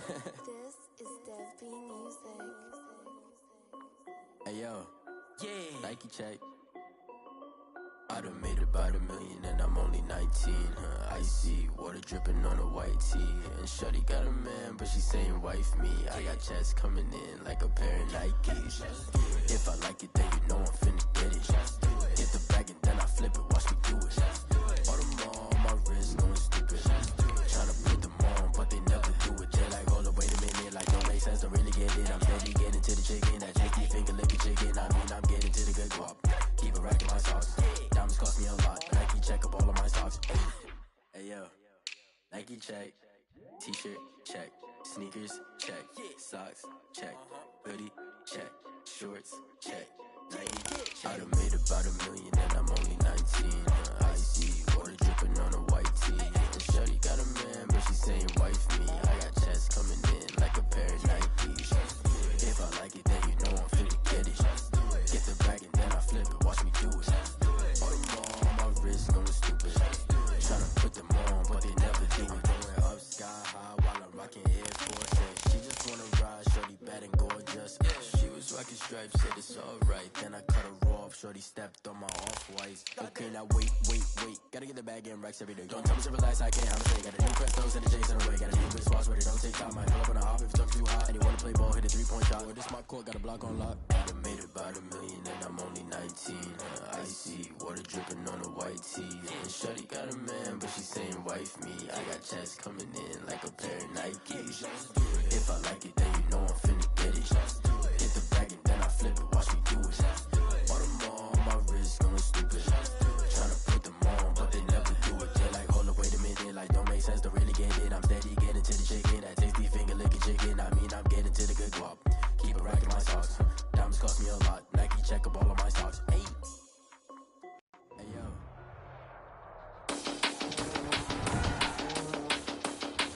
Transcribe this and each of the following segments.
This is Dev Music. Hey yo, yeah, Nike check. I done made about $1 million and I'm only 19. Icy water dripping on a white tee. And shorty got a man, but she saying wife me. I got checks coming in like a pair of Nikes. If I like it, then you know I'm finna get it. Get the bag and then I flip it, watch me do it. All them on my wrist going stupid. Tryna put them on, but they never do it. They're like, hold up, wait a minute, like don't make sense, don't really get it. I'm steady getting to the chicken, that chicky finger licking chicken. I mean, I'm getting to the good guap. Keep it racking my socks. Diamonds cost me a lot. Nike check up all of my socks. Hey yo, Nike check. T-shirt check. Sneakers check. Socks check. Hoodie check. Shorts check. Nike check. I done made about $1 million and I'm only 19. Icy water dripping on a white tee. And shorty got a man, but she saying wife me. I got checks coming in like a pair of Nikes. If I like it, then you know I'm finna get it. Get the bag and then I flip it, watch me do it. All them on my wrist going stupid. Tryna put them on, but they never do it. Going up sky high while I'm rocking Air Force. She just wanna ride, shorty bad and gorgeous. She was rocking stripes, said it's alright. Then I cut her off, shorty stepped on my off-whites. Okay, now wait. Gotta get the bag and racks every day. Don't tell me to relax, I can't, I'm say. Got a new Prestos and the J's in the way. Got a new wristwatch, but it don't take time. I pull up on a hop if it's too hot. And you wanna play ball, hit a 3-point shot. Well, this my court, got a block on lock. I done made about $1 million and I'm only 19. Icy water dripping on a white tee. And shorty got a man, but she saying wife me. I got checks coming in like a pair of Nikes. If I like it, then you know I'm finna get it. Get the bag and then I flip it, watch me do it. All them on my wrist going stupid. Tryna put them on, but they never do it. They're like, hold up, wait a minute, like don't make sense, don't really get it. I'm steady getting to the chicken, that tasty finger licking chicken. I mean, I'm getting to the good guap. Keep it racking my socks. Diamonds cost me a lot. Nike check up all of my socks. Hey yo.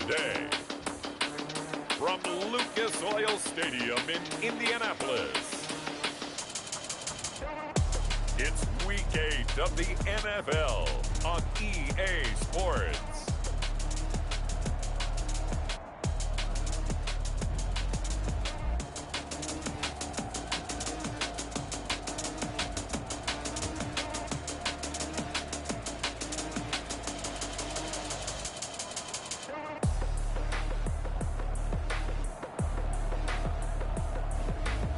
Today, from Lucas Oil Stadium in Indianapolis, it's Week 8 of the NFL on EA Sports.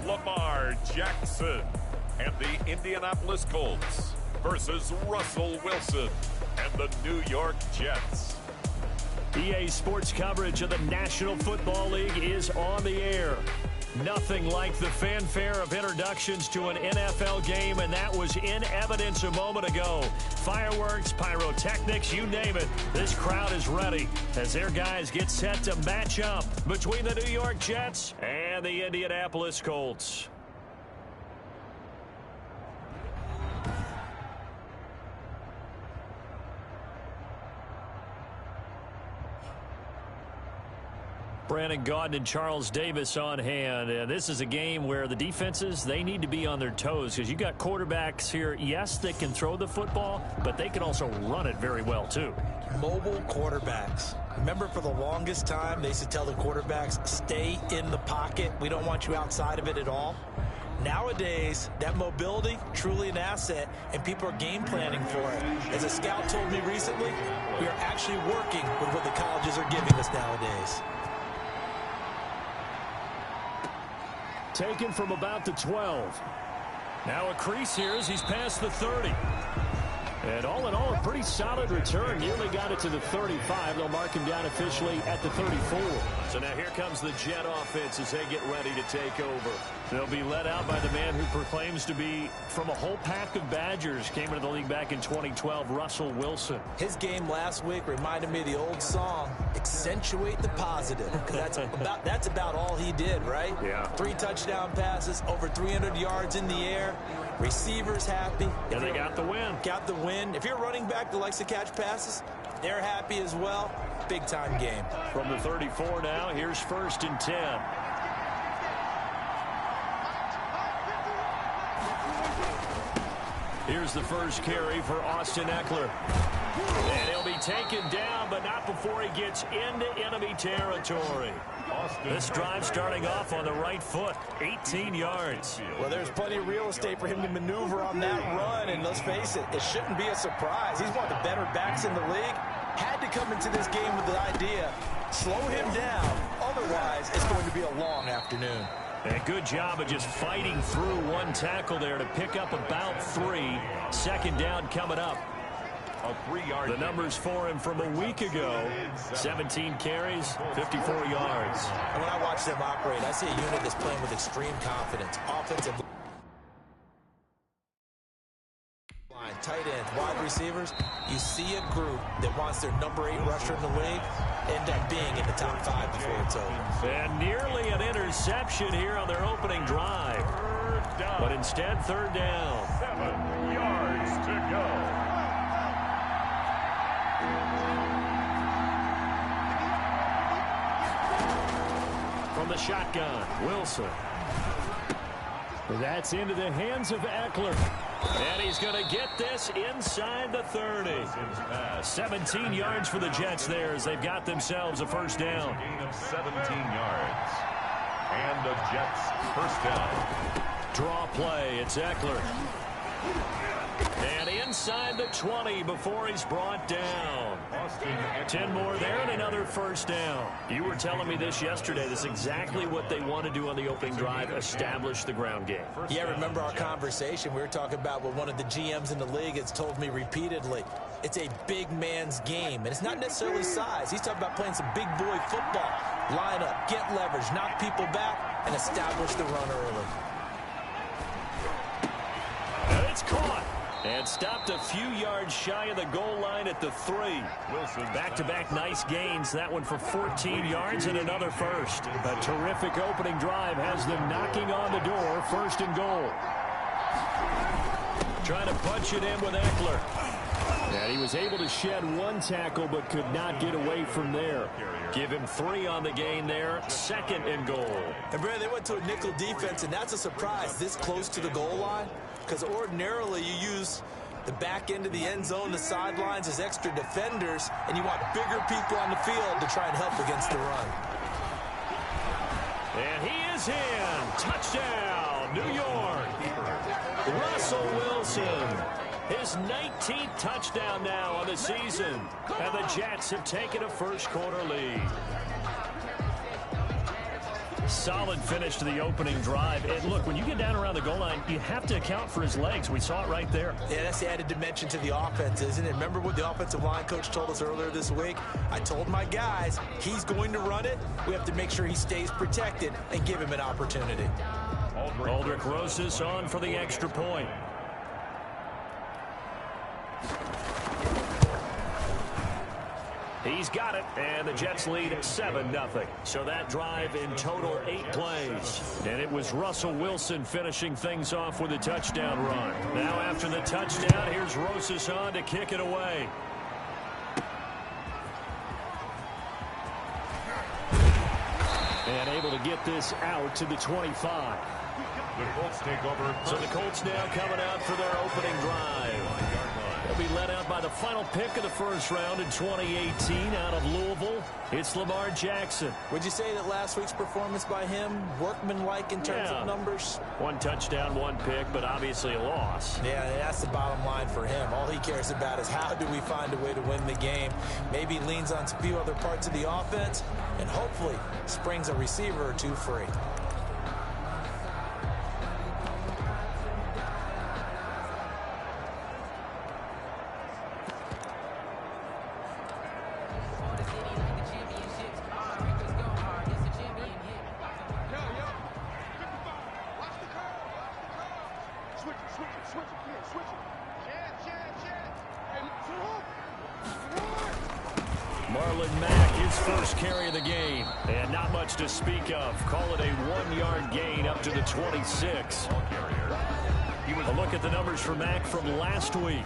Lamar Jackson and the Indianapolis Colts versus Russell Wilson and the New York Jets. EA Sports coverage of the National Football League is on the air. Nothing like the fanfare of introductions to an NFL game, and that was in evidence a moment ago. Fireworks, pyrotechnics, you name it. This crowd is ready as their guys get set to match up between the New York Jets and the Indianapolis Colts. Brandon Gaudin and Charles Davis on hand. And this is a game where the defenses, they need to be on their toes because you got quarterbacks here, yes, that can throw the football, but they can also run it very well, too. Mobile quarterbacks. Remember, for the longest time, they used to tell the quarterbacks, stay in the pocket. We don't want you outside of it at all. Nowadays, that mobility, truly an asset, and people are game planning for it. As a scout told me recently, we are actually working with what the colleges are giving us nowadays. Taken from about the 12. Now a crease here as he's past the 30. And all in all, a pretty solid return. Nearly got it to the 35. They'll mark him down officially at the 34. So now here comes the Jet offense as they get ready to take over. They'll be led out by the man who proclaims to be from a whole pack of Badgers. Came into the league back in 2012, Russell Wilson. His game last week reminded me of the old song, Accentuate the Positive. Because that's about all he did, right? Yeah. 3 touchdown passes, over 300 yards in the air. Receivers happy. And they got the win. Got the win. If you're a running back that likes to catch passes, they're happy as well. Big-time game. From the 34 now, here's 1st and 10. Here's the first carry for Austin Eckler. And he'll be taken down, but not before he gets into enemy territory. This drive starting off on the right foot, 18 yards. Well, there's plenty of real estate for him to maneuver on that run, and let's face it, it shouldn't be a surprise. He's one of the better backs in the league. Had to come into this game with the idea, slow him down, otherwise it's going to be a long afternoon. And good job of just fighting through one tackle there to pick up about 3. Second down coming up. A 3-yard. The numbers for him from a week ago, 17 carries, 54 yards. And when I watch them operate, I see a unit that's playing with extreme confidence. Offensive line, tight ends, wide receivers. You see a group that wants their number 8 rusher in the league end up being in the top 5 before it's over. And nearly an interception here on their opening drive. But instead, third down. 7 yards to go. From the shotgun, Wilson. That's into the hands of Eckler. And he's going to get this inside the 30. 17 yards for the Jets there as they've got themselves a first down. Gain of 17 yards. And the Jets first down. Draw play, it's Eckler. And inside the 20 before he's brought down. 10 more there and another first down. You were telling me this yesterday. This is exactly what they want to do on the opening drive, establish the ground game. Yeah, remember our conversation. We were talking about what one of the GMs in the league has told me repeatedly. It's a big man's game, and it's not necessarily size. He's talking about playing some big boy football. Line up, get leverage, knock people back, and establish the run early. And it's caught. And stopped a few yards shy of the goal line at the 3. Wilson back-to-back nice gains. That one for 14 yards and another first. A terrific opening drive has them knocking on the door, first and goal. Trying to punch it in with Eckler. And he was able to shed one tackle but could not get away from there. Give him 3 on the gain there, second and goal. And Brad, they went to a nickel defense, and that's a surprise this close to the goal line. Because ordinarily you use the back end of the end zone, the sidelines as extra defenders, and you want bigger people on the field to try and help against the run. And he is in. Touchdown, New York. Russell Wilson. His 19th touchdown now on the season. And the Jets have taken a first quarter lead. Solid finish to the opening drive. And look, when you get down around the goal line, you have to account for his legs. We saw it right there. Yeah, that's the added dimension to the offense, isn't it? Remember what the offensive line coach told us earlier this week? I told my guys, he's going to run it. We have to make sure he stays protected and give him an opportunity. Aldrich Rosas on for the extra point. He's got it, and the Jets lead 7-0. So that drive in total 8 plays. And it was Russell Wilson finishing things off with a touchdown run. Now after the touchdown, here's Rosas on to kick it away. And able to get this out to the 25. The Colts take over. So the Colts now coming out for their opening drive. They'll be led out by the final pick of the first round in 2018 out of Louisville. It's Lamar Jackson. Would you say that last week's performance by him, workmanlike in terms of numbers? 1 touchdown, 1 pick, but obviously a loss. Yeah, that's the bottom line for him. All he cares about is how do we find a way to win the game. Maybe leans on a few other parts of the offense, and hopefully springs a receiver or 2 free. To speak of. Call it a 1-yard gain up to the 26. A look at the numbers for Mack from last week.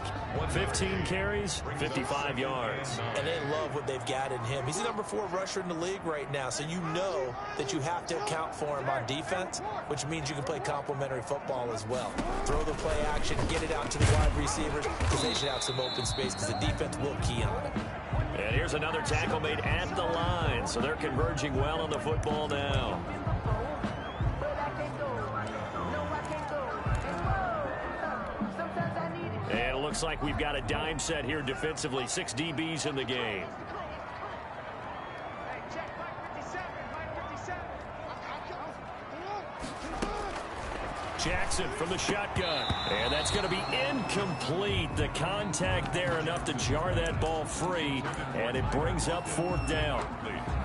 15 carries, 55 yards. And they love what they've got in him. He's the number 4 rusher in the league right now, so you know that you have to account for him on defense, which means you can play complementary football as well. Throw the play action, get it out to the wide receivers, because they should have some open space, because the defense will key on it. And here's another tackle made at the line, so they're converging well on the football now. And it looks like we've got a dime set here defensively. 6 DBs in the game. Jackson from the shotgun. And that's going to be incomplete. The contact there enough to jar that ball free. And it brings up 4th down.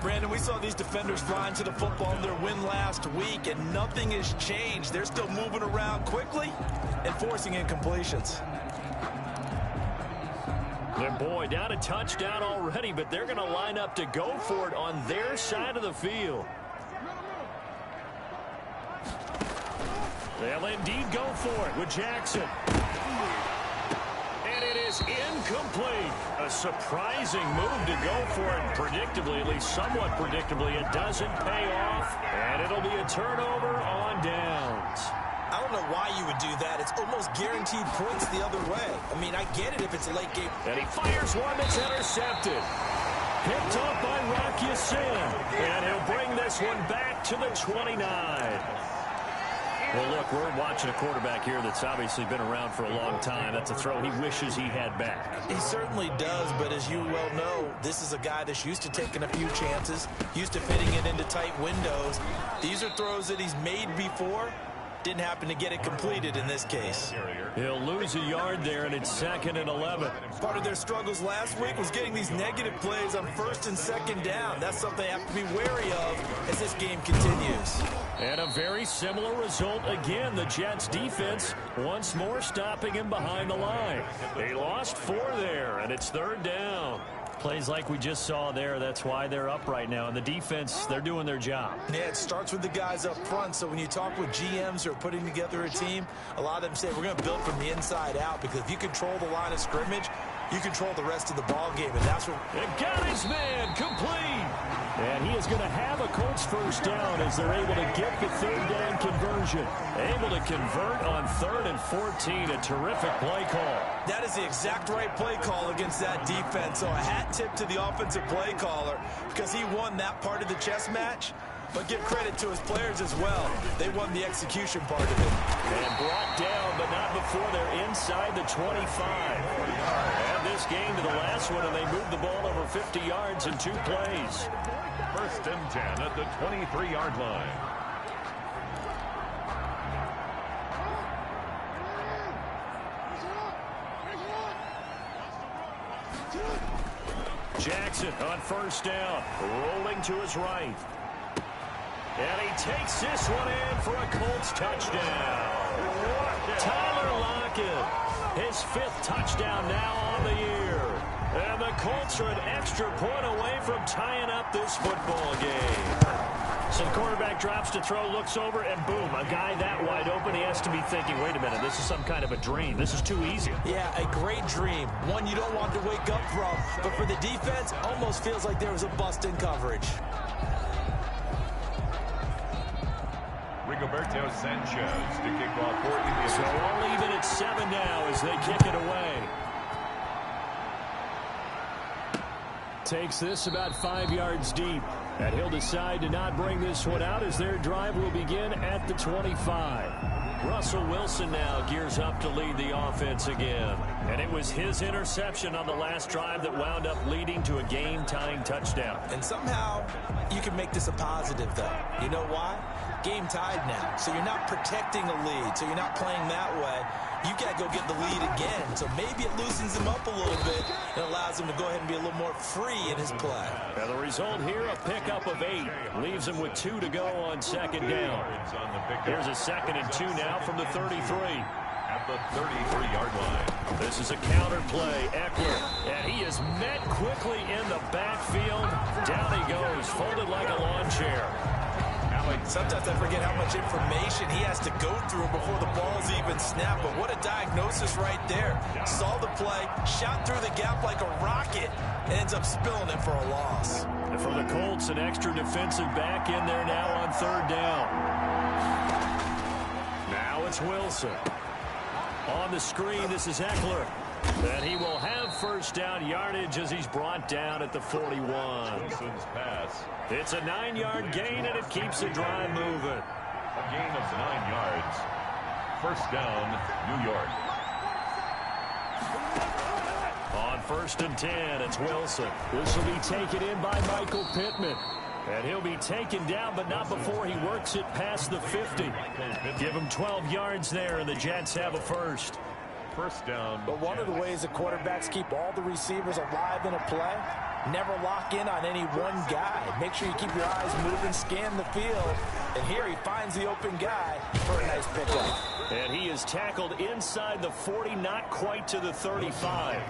Brandon, we saw these defenders flying to the football in their win last week, and nothing has changed. They're still moving around quickly and forcing incompletions. And boy, down a touchdown already, but they're going to line up to go for it on their side of the field. They'll indeed go for it with Jackson. And it is incomplete. A surprising move to go for it. Predictably, at least somewhat predictably, it doesn't pay off. And it'll be a turnover on downs. I don't know why you would do that. It's almost guaranteed points the other way. I mean, I get it if it's a late game. And he fires one that's intercepted. Picked off by Rocky Sin. And he'll bring this one back to the 29. Well, look, we're watching a quarterback here that's obviously been around for a long time. That's a throw he wishes he had back. He certainly does, but as you well know, this is a guy that's used to taking a few chances, used to fitting it into tight windows. These are throws that he's made before. Didn't happen to get it completed in this case. He'll lose a yard there, and it's 2nd and 11. Part of their struggles last week was getting these negative plays on 1st and 2nd down. That's something they have to be wary of as this game continues. And a very similar result again. The Jets defense once more stopping him behind the line. They lost 4 there, and it's 3rd down. Plays like we just saw there, that's why they're up right now. And the defense, they're doing their job. Yeah, it starts with the guys up front. So when you talk with GMs who are putting together a team, a lot of them say we're going to build from the inside out, because if you control the line of scrimmage, you control the rest of the ball game, and that's what... They got his man complete. And he is going to have a Colts 1st down as they're able to get the 3rd down conversion. Able to convert on 3rd and 14. A terrific play call. That is the exact right play call against that defense. So a hat tip to the offensive play caller, because he won that part of the chess match. But give credit to his players as well. They won the execution part of it. And brought down, but not before they're inside the 25. And this game to the last one, and they moved the ball over 50 yards in 2 plays. 1st and 10 at the 23-yard line. Jackson on 1st down, rolling to his right. And he takes this one in for a Colts touchdown. Tyler Lockett, his 5th touchdown now on the year. And the Colts are an extra point away from tying up this football game. So the quarterback drops to throw, looks over, and boom, a guy that wide open, he has to be thinking, wait a minute, this is some kind of a dream. This is too easy. Yeah, a great dream. One you don't want to wake up from. But for the defense, almost feels like there was a bust in coverage. Rigoberto Sanchez to kick off for India. So all even at 7 now as they kick it away. Takes this about 5 yards deep. And he'll decide to not bring this one out as their drive will begin at the 25. Russell Wilson now gears up to lead the offense again. And it was his interception on the last drive that wound up leading to a game-tying touchdown. And somehow you can make this a positive, though. You know why? Game tied now. So you're not protecting a lead. So you're not playing that way. You got to go get the lead again. So maybe it loosens him up a little bit and allows him to go ahead and be a little more free in his play. And the result here, a pickup of 8. Leaves him with 2 to go on 2nd down. Here's a 2nd and 2 now from the 33. At the 33-yard line. This is a counter play. Eckler. And he is met quickly in the backfield. Down he goes, folded like a lawn chair. Sometimes I forget how much information he has to go through before the ball's even snapped. But what a diagnosis right there. Saw the play, shot through the gap like a rocket, and ends up spilling it for a loss. And for the Colts, an extra defensive back in there now on third down. Now it's Wilson. On the screen, this is Eckler. And he will have first down yardage as he's brought down at the 41. Wilson's pass. It's a 9-yard gain, and it keeps the drive moving. A gain of 9 yards. First down, New York. On 1st and 10, it's Wilson. This will be taken in by Michael Pittman. And he'll be taken down, but not before he works it past the 50. Give him 12 yards there, and the Jets have a first. First down. But one of the ways the quarterbacks keep all the receivers alive in a play, never lock in on any one guy. Make sure you keep your eyes moving, scan the field. And here he finds the open guy for a nice pickup. And he is tackled inside the 40, not quite to the 35.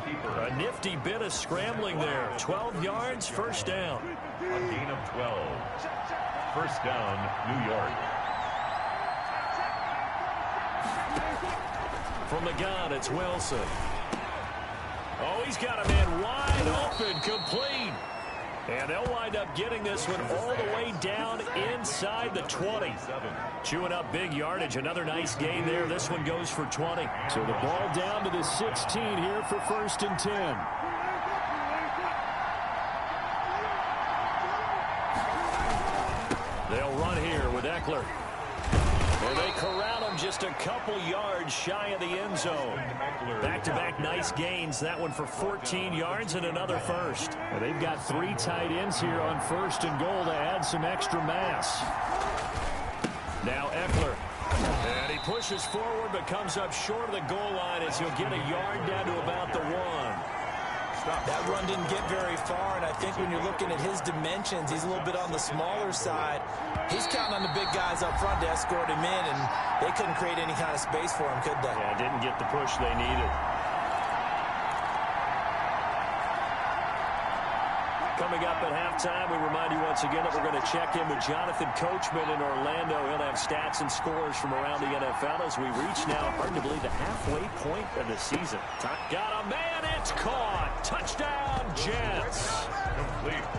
A nifty bit of scrambling there. 12 yards, first down. A gain of 12. First down, New York. From the gun, it's Wilson. Oh, he's got a man wide open, complete. And they'll wind up getting this one all the way down inside the 20. Chewing up big yardage. Another nice gain there. This one goes for 20. So the ball down to the 16 here for 1st and 10. They'll run here with Eckler. Well, they corral him just a couple yards shy of the end zone. Back-to-back nice gains. That one for 14 yards and another first. And they've got 3 tight ends here on 1st and goal to add some extra mass. Now Eckler. And he pushes forward but comes up short of the goal line as he'll get a yard down to about the 1. That run didn't get very far, and I think when you're looking at his dimensions, he's a little bit on the smaller side. He's counting on the big guys up front to escort him in, and they couldn't create any kind of space for him, could they? Yeah, didn't get the push they needed. Coming up at halftime, we remind you once again that we're going to check in with Jonathan Coachman in Orlando. He'll have stats and scores from around the NFL as we reach now, hard to believe, the halfway point of the season. Got a man, it's caught. Touchdown, Jets.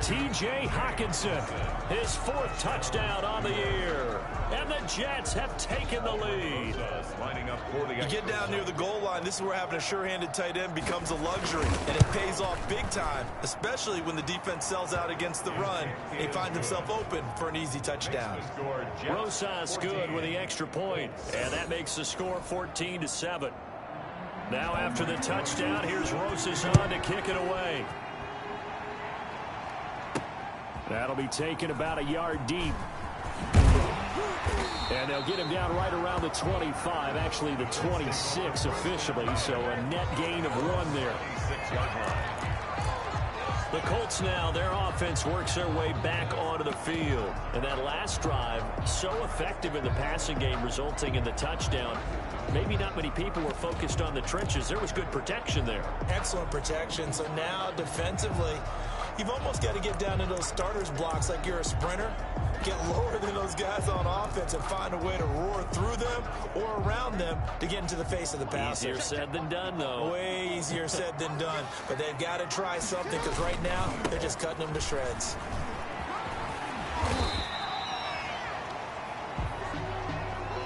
T.J. Hockenson, his 4th touchdown on the year. And the Jets have taken the lead. You get down near the goal line, this is where having a sure-handed tight end becomes a luxury, and it pays off big time, especially when the defense sells out against the run. He finds himself open for an easy touchdown. Rosas good with the extra point, and that makes the score 14-7. Now after the touchdown, here's Rosas on to kick it away. That'll be taken about a yard deep. And they'll get him down right around the 25, actually the 26 officially, so a net gain of 1 there. The Colts now, their offense works their way back onto the field. And that last drive, so effective in the passing game, resulting in the touchdown. Maybe not many people were focused on the trenches. There was good protection there. Excellent protection. So now defensively, you've almost got to get down into those starters blocks like you're a sprinter. Get lower than those guys on offense and find a way to roar through them or around them to get into the face of the passer. Easier said than done, though. Way easier said than done. But they've got to try something because right now they're just cutting them to shreds.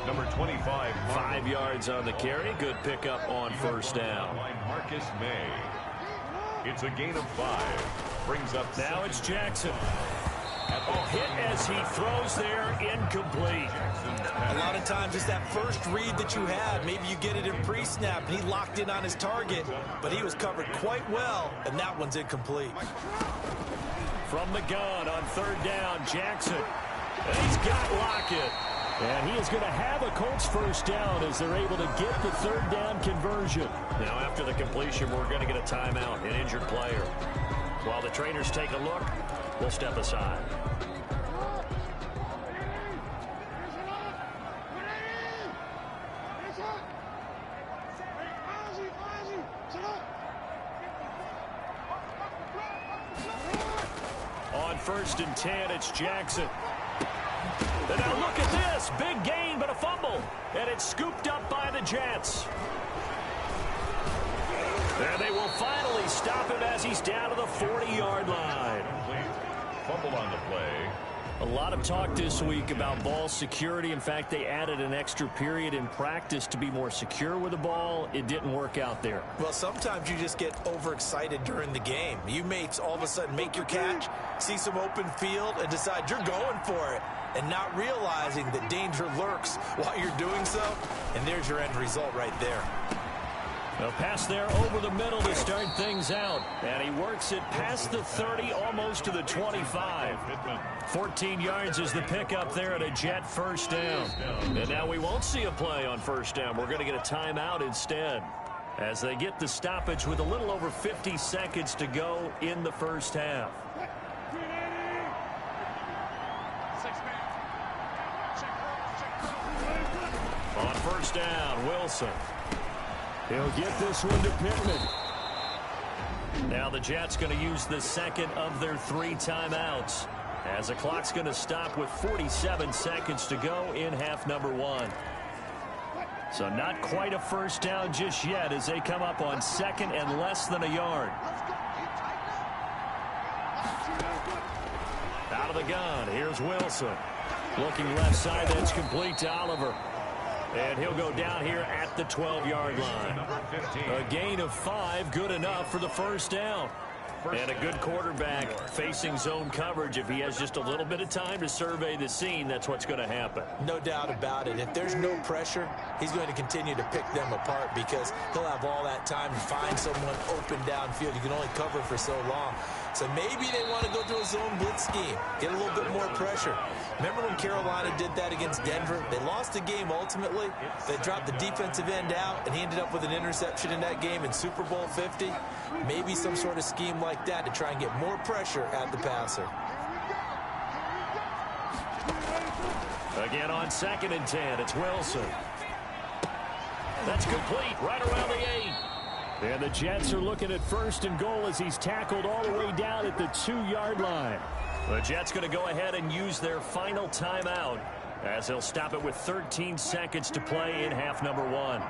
Number 25. 5 yards on the carry. Good pickup on 1st down. Marcus May. It's a gain of 5. Brings up. Now it's Jackson. Hit as he throws there, incomplete. A lot of times it's that first read that you have. Maybe you get it in pre-snap, and he locked in on his target, but he was covered quite well, and that one's incomplete. From the gun on 3rd down, Jackson. And he's got Lockett. And he is going to have a Colts first down as they're able to get the 3rd down conversion. Now after the completion, we're going to get a timeout, an injured player. While the trainers take a look, we'll step aside. On 1st and 10, it's Jackson. And now look at this. Big gain, but a fumble. And it's scooped up by the Jets. And they will finally stop him as he's down to the 40-yard line. Fumble on the play. A lot of talk this week about ball security. In fact, they added an extra period in practice to be more secure with the ball. It didn't work out there. Well, sometimes you just get overexcited during the game. You may all of a sudden make your catch, see some open field, and decide you're going for it, and not realizing that danger lurks while you're doing so. And there's your end result right there. A pass there over the middle to start things out. And he works it past the 30, almost to the 25. 14 yards is the pickup there at a Jet first down. And now we won't see a play on first down. We're going to get a timeout instead, as they get the stoppage with a little over 50 seconds to go in the first half. On first down, Wilson. He'll get this one to Pittman. Now the Jets going to use the second of their 3 timeouts, as the clock's going to stop with 47 seconds to go in half number 1. So not quite a first down just yet as they come up on second and less than a yard. Out of the gun, here's Wilson. Looking left side, that's complete to Oliver. And he'll go down here at the 12-yard line. A gain of 5, good enough for the first down. And a good quarterback facing zone coverage. If he has just a little bit of time to survey the scene, that's what's going to happen. No doubt about it. If there's no pressure, he's going to continue to pick them apart because he'll have all that time to find someone open downfield. You can only cover for so long. So maybe they want to go to a zone blitz scheme, get a little bit more pressure. Remember when Carolina did that against Denver? They lost the game ultimately. They dropped the defensive end out, and he ended up with an interception in that game in Super Bowl 50. Maybe some sort of scheme like that to try and get more pressure at the passer. Again on 2nd and 10, it's Wilson. That's complete, right around the 8. And the Jets are looking at 1st and goal as he's tackled all the way down at the 2-yard line. The Jets going to go ahead and use their final timeout as they'll stop it with 13 seconds to play in half number 1.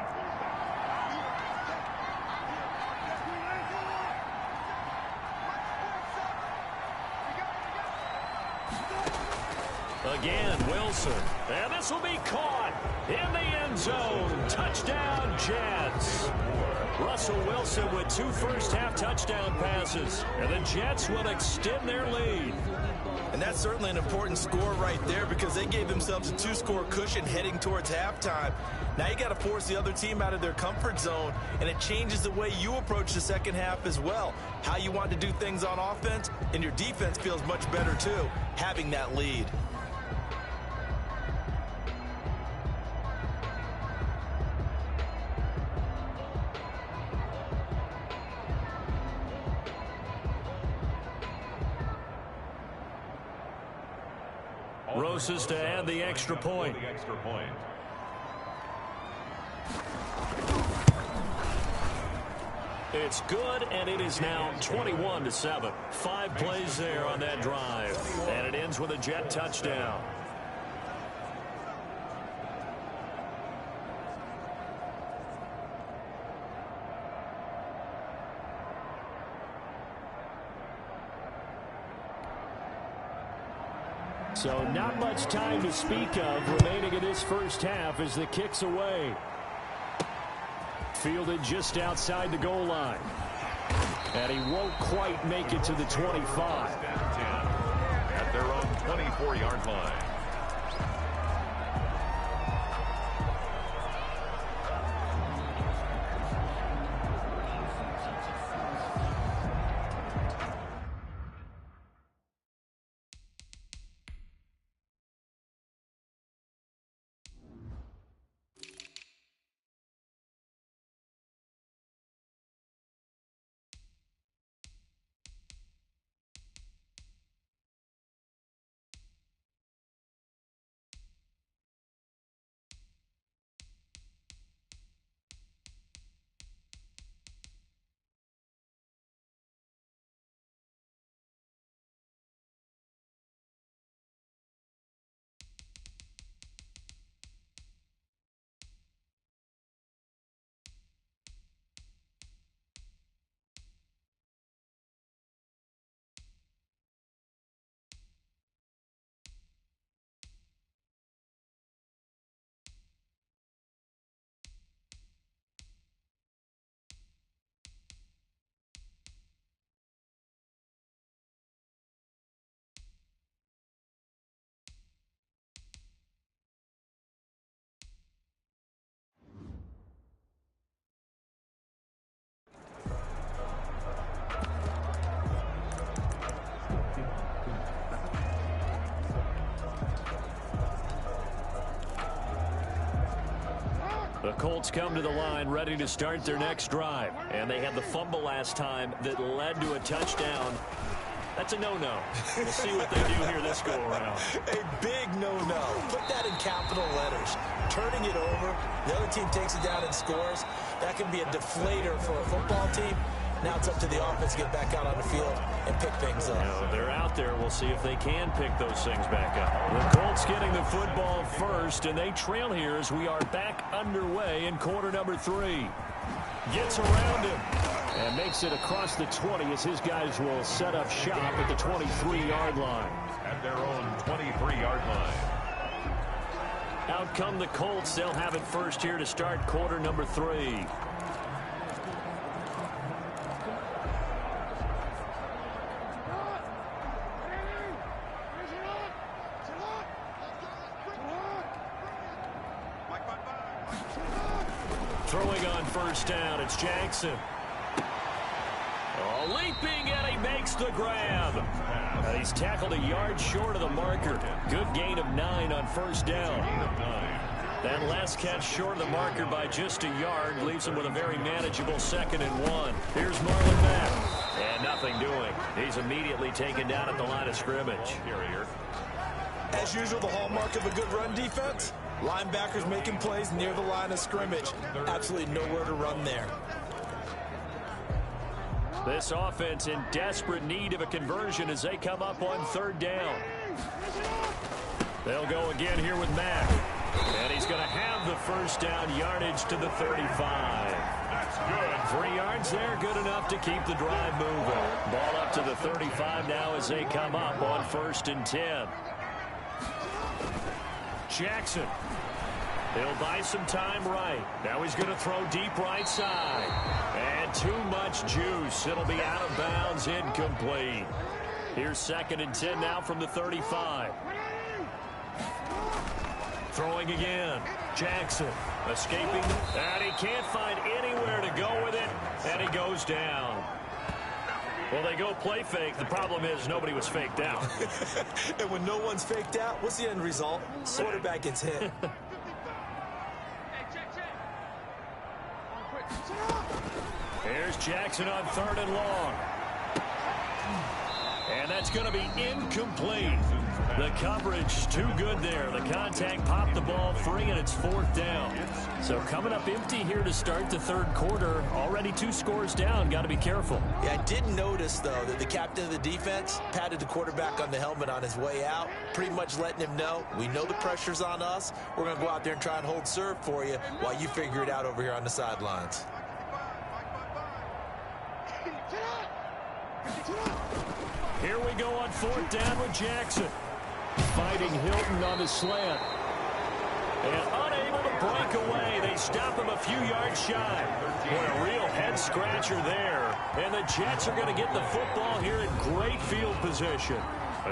Again, Wilson. And this will be caught in the end zone. Touchdown, Jets. Russell Wilson with 2 first-half touchdown passes. And the Jets will extend their lead. And that's certainly an important score right there because they gave themselves a 2-score cushion heading towards halftime. Now you got to force the other team out of their comfort zone, and it changes the way you approach the second half as well. How you want to do things on offense, and your defense feels much better too, having that lead. Roses to add the extra point. It's good, and it is now 21-7. 5 plays there on that drive, and it ends with a Jet touchdown. So not much time to speak of remaining in this first half as the kick's away. Fielded just outside the goal line. And he won't quite make it to the 25. At their own 24-yard line. The Colts come to the line ready to start their next drive. And they had the fumble last time that led to a touchdown. That's a no-no. We'll see what they do here this go-around. A big no-no. Put that in capital letters. Turning it over, the other team takes it down and scores. That can be a deflator for a football team. Now it's up to the offense to get back out on the field and pick things up. No, they're out there. We'll see if they can pick those things back up. The Colts getting the football first, and they trail here as we are back underway in quarter number 3. Gets around him and makes it across the 20 as his guys will set up shop at the 23-yard line. At their own 23-yard line. Out come the Colts. They'll have it first here to start quarter number 3. Throwing on first down, it's Jackson. Oh, leaping, and he makes the grab. And he's tackled a yard short of the marker. Good gain of 9 on first down. That last catch short of the marker by just a yard leaves him with a very manageable 2nd and 1. Here's Marlon Mack. And nothing doing. He's immediately taken down at the line of scrimmage. As usual, the hallmark of a good run defense. Linebackers making plays near the line of scrimmage. Absolutely nowhere to run there. This offense in desperate need of a conversion as they come up on 3rd down. They'll go again here with Mack. And he's going to have the first down yardage to the 35. That's good. 3 yards there, good enough to keep the drive moving. Ball up to the 35 now as they come up on 1st and 10. Jackson. He'll buy some time right. Now he's going to throw deep right side. And too much juice. It'll be out of bounds, incomplete. Here's 2nd and 10 now from the 35. Throwing again. Jackson escaping. And he can't find anywhere to go with it. And he goes down. Well, they go play fake. The problem is nobody was faked out. And when no one's faked out, what's the end result? Quarterback gets hit. Here's Jackson on 3rd and long. And that's going to be incomplete. The coverage too good there. The contact popped the ball free, and it's 4th down. So coming up empty here to start the 3rd quarter. Already 2 scores down. Got to be careful. Yeah, I did notice, though, that the captain of the defense patted the quarterback on the helmet on his way out, pretty much letting him know, we know the pressure's on us. We're going to go out there and try and hold serve for you while you figure it out over here on the sidelines. Here we go on 4th down with Jackson. Fighting Hilton on the slant. And unable to break away. They stop him a few yards shy. What a real head-scratcher there. And the Jets are going to get the football here in great field position.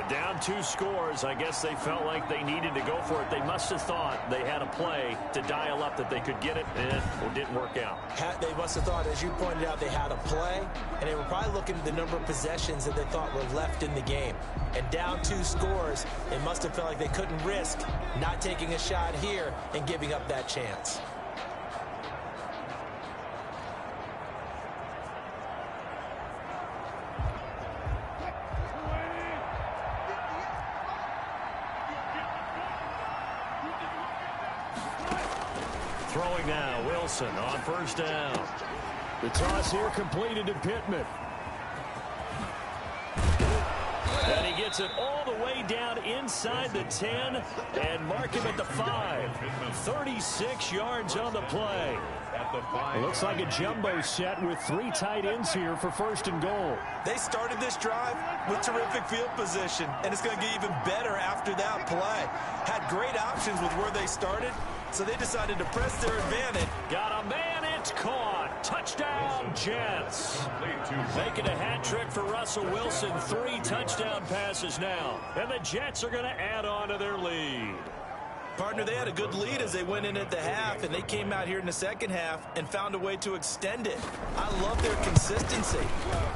Down 2 scores. I guess they felt like they needed to go for it. They must have thought they had a play to dial up that they could get it, and it didn't work out. They must have thought, as you pointed out, they had a play, and they were probably looking at the number of possessions that they thought were left in the game. And down 2 scores, they must have felt like they couldn't risk not taking a shot here and giving up that chance. Throwing now, Wilson on 1st down. The toss here completed to Pittman. And he gets it all the way down inside the 10 and mark him at the 5. 36 yards on the play. It looks like a jumbo set with 3 tight ends here for 1st and goal. They started this drive with terrific field position, and it's going to get even better after that play. Had great options with where they started, so they decided to press their advantage. Got a man, it's caught. Touchdown, Jets. Making a hat trick for Russell Wilson. 3 touchdown passes now. And the Jets are going to add on to their lead. Partner, they had a good lead as they went in at the half, and they came out here in the 2nd half and found a way to extend it. I love their consistency.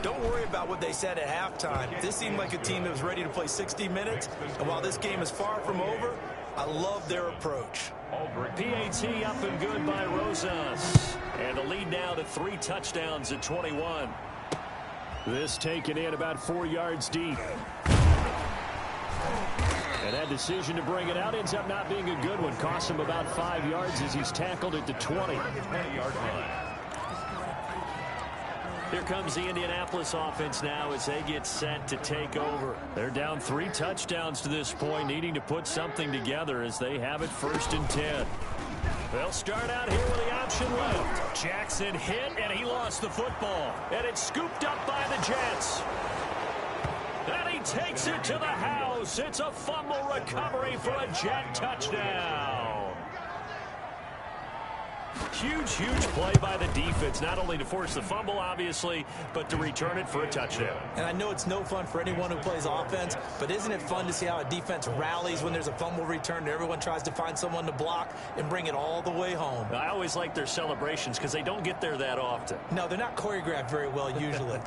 Don't worry about what they said at halftime. This seemed like a team that was ready to play 60 minutes, and while this game is far from over, I love their approach. PAT up and good by Rosas. And the lead now to 3 touchdowns at 21. This taken in about 4 yards deep. And that decision to bring it out ends up not being a good one. Costs him about 5 yards as he's tackled at the 20-yard line. Here comes the Indianapolis offense now as they get set to take over. They're down 3 touchdowns to this point, needing to put something together as they have it 1st and 10. They'll start out here with the option left. Jackson hit, and he lost the football. And it's scooped up by the Jets. And he takes it to the house. It's a fumble recovery for a Jet touchdown. Huge play by the defense, not only to force the fumble, obviously, but to return it for a touchdown. And I know it's no fun for anyone who plays offense, but isn't it fun to see how a defense rallies when there's a fumble return and everyone tries to find someone to block and bring it all the way home? I always like their celebrations because they don't get there that often. No, they're not choreographed very well usually.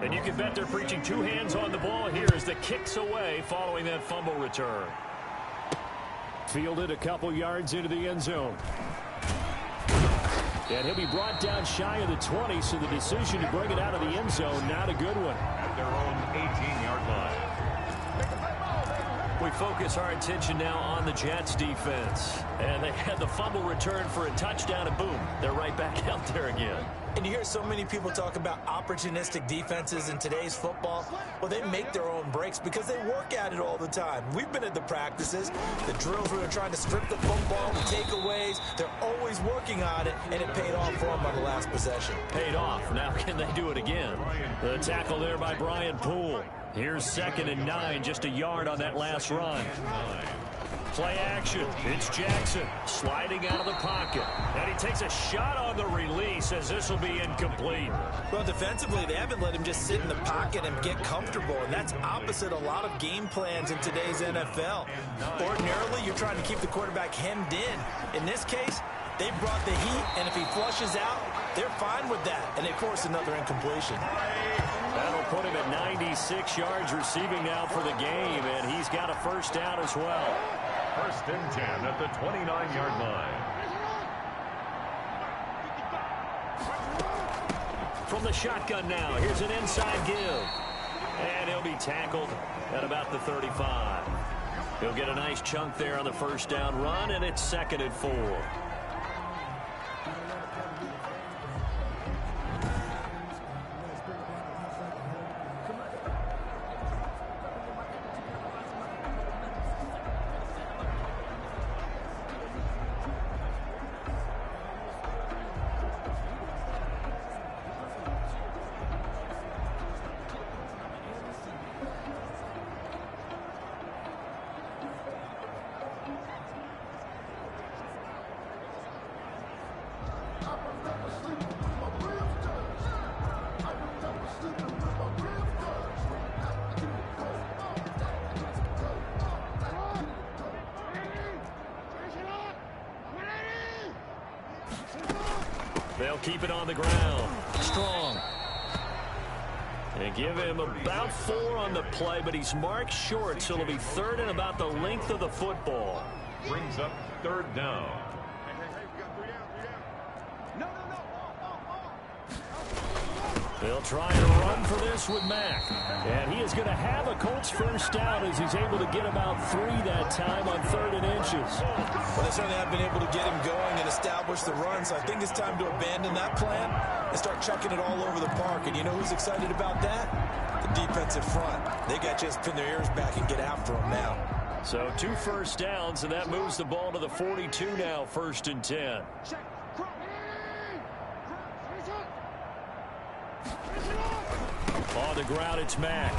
And you can bet they're preaching 2 hands on the ball here as the kick's away following that fumble return. Fielded a couple yards into the end zone. And he'll be brought down shy of the 20, so the decision to bring it out of the end zone, not a good one. At their own 18-yard line. We focus our attention now on the Jets defense. And they had the fumble return for a touchdown, and boom, they're right back out there again. And you hear so many people talk about opportunistic defenses in today's football. Well, they make their own breaks because they work at it all the time. We've been at the practices, the drills where they're trying to strip the football, the takeaways. They're always working on it, and it paid off for them on the last possession. Paid off. Now can they do it again? The tackle there by Brian Poole. Here's 2nd and 9, just a yard on that last run. Play action. It's Jackson sliding out of the pocket. And he takes a shot on the release as this will be incomplete. Well, defensively, they haven't let him just sit in the pocket and get comfortable, and that's opposite a lot of game plans in today's NFL. Ordinarily, you're trying to keep the quarterback hemmed in. In this case, they brought the heat, and if he flushes out, they're fine with that, and they force another incompletion. That'll put him at 96 yards receiving now for the game, and he's got a 1st down as well. 1st and 10 at the 29-yard line. From the shotgun now, here's an inside give. And he'll be tackled at about the 35. He'll get a nice chunk there on the 1st down run, and it's 2nd and 4. They'll keep it on the ground. Strong. They give him about 4 on the play, but he's marked short, so it'll be 3rd and about the length of the football. Brings up 3rd down. They'll try to run for this with Mack. And he is going to have a Colts 1st down as he's able to get about 3 that time on 3rd and inches. Well, they certainly have been able to get him going and establish the run, so I think it's time to abandon that plan and start chucking it all over the park. And you know who's excited about that? The defensive front. They got to just pin their ears back and get after him now. So 2 1st downs, and that moves the ball to the 42 now, 1st and 10. On the ground, it's Mack.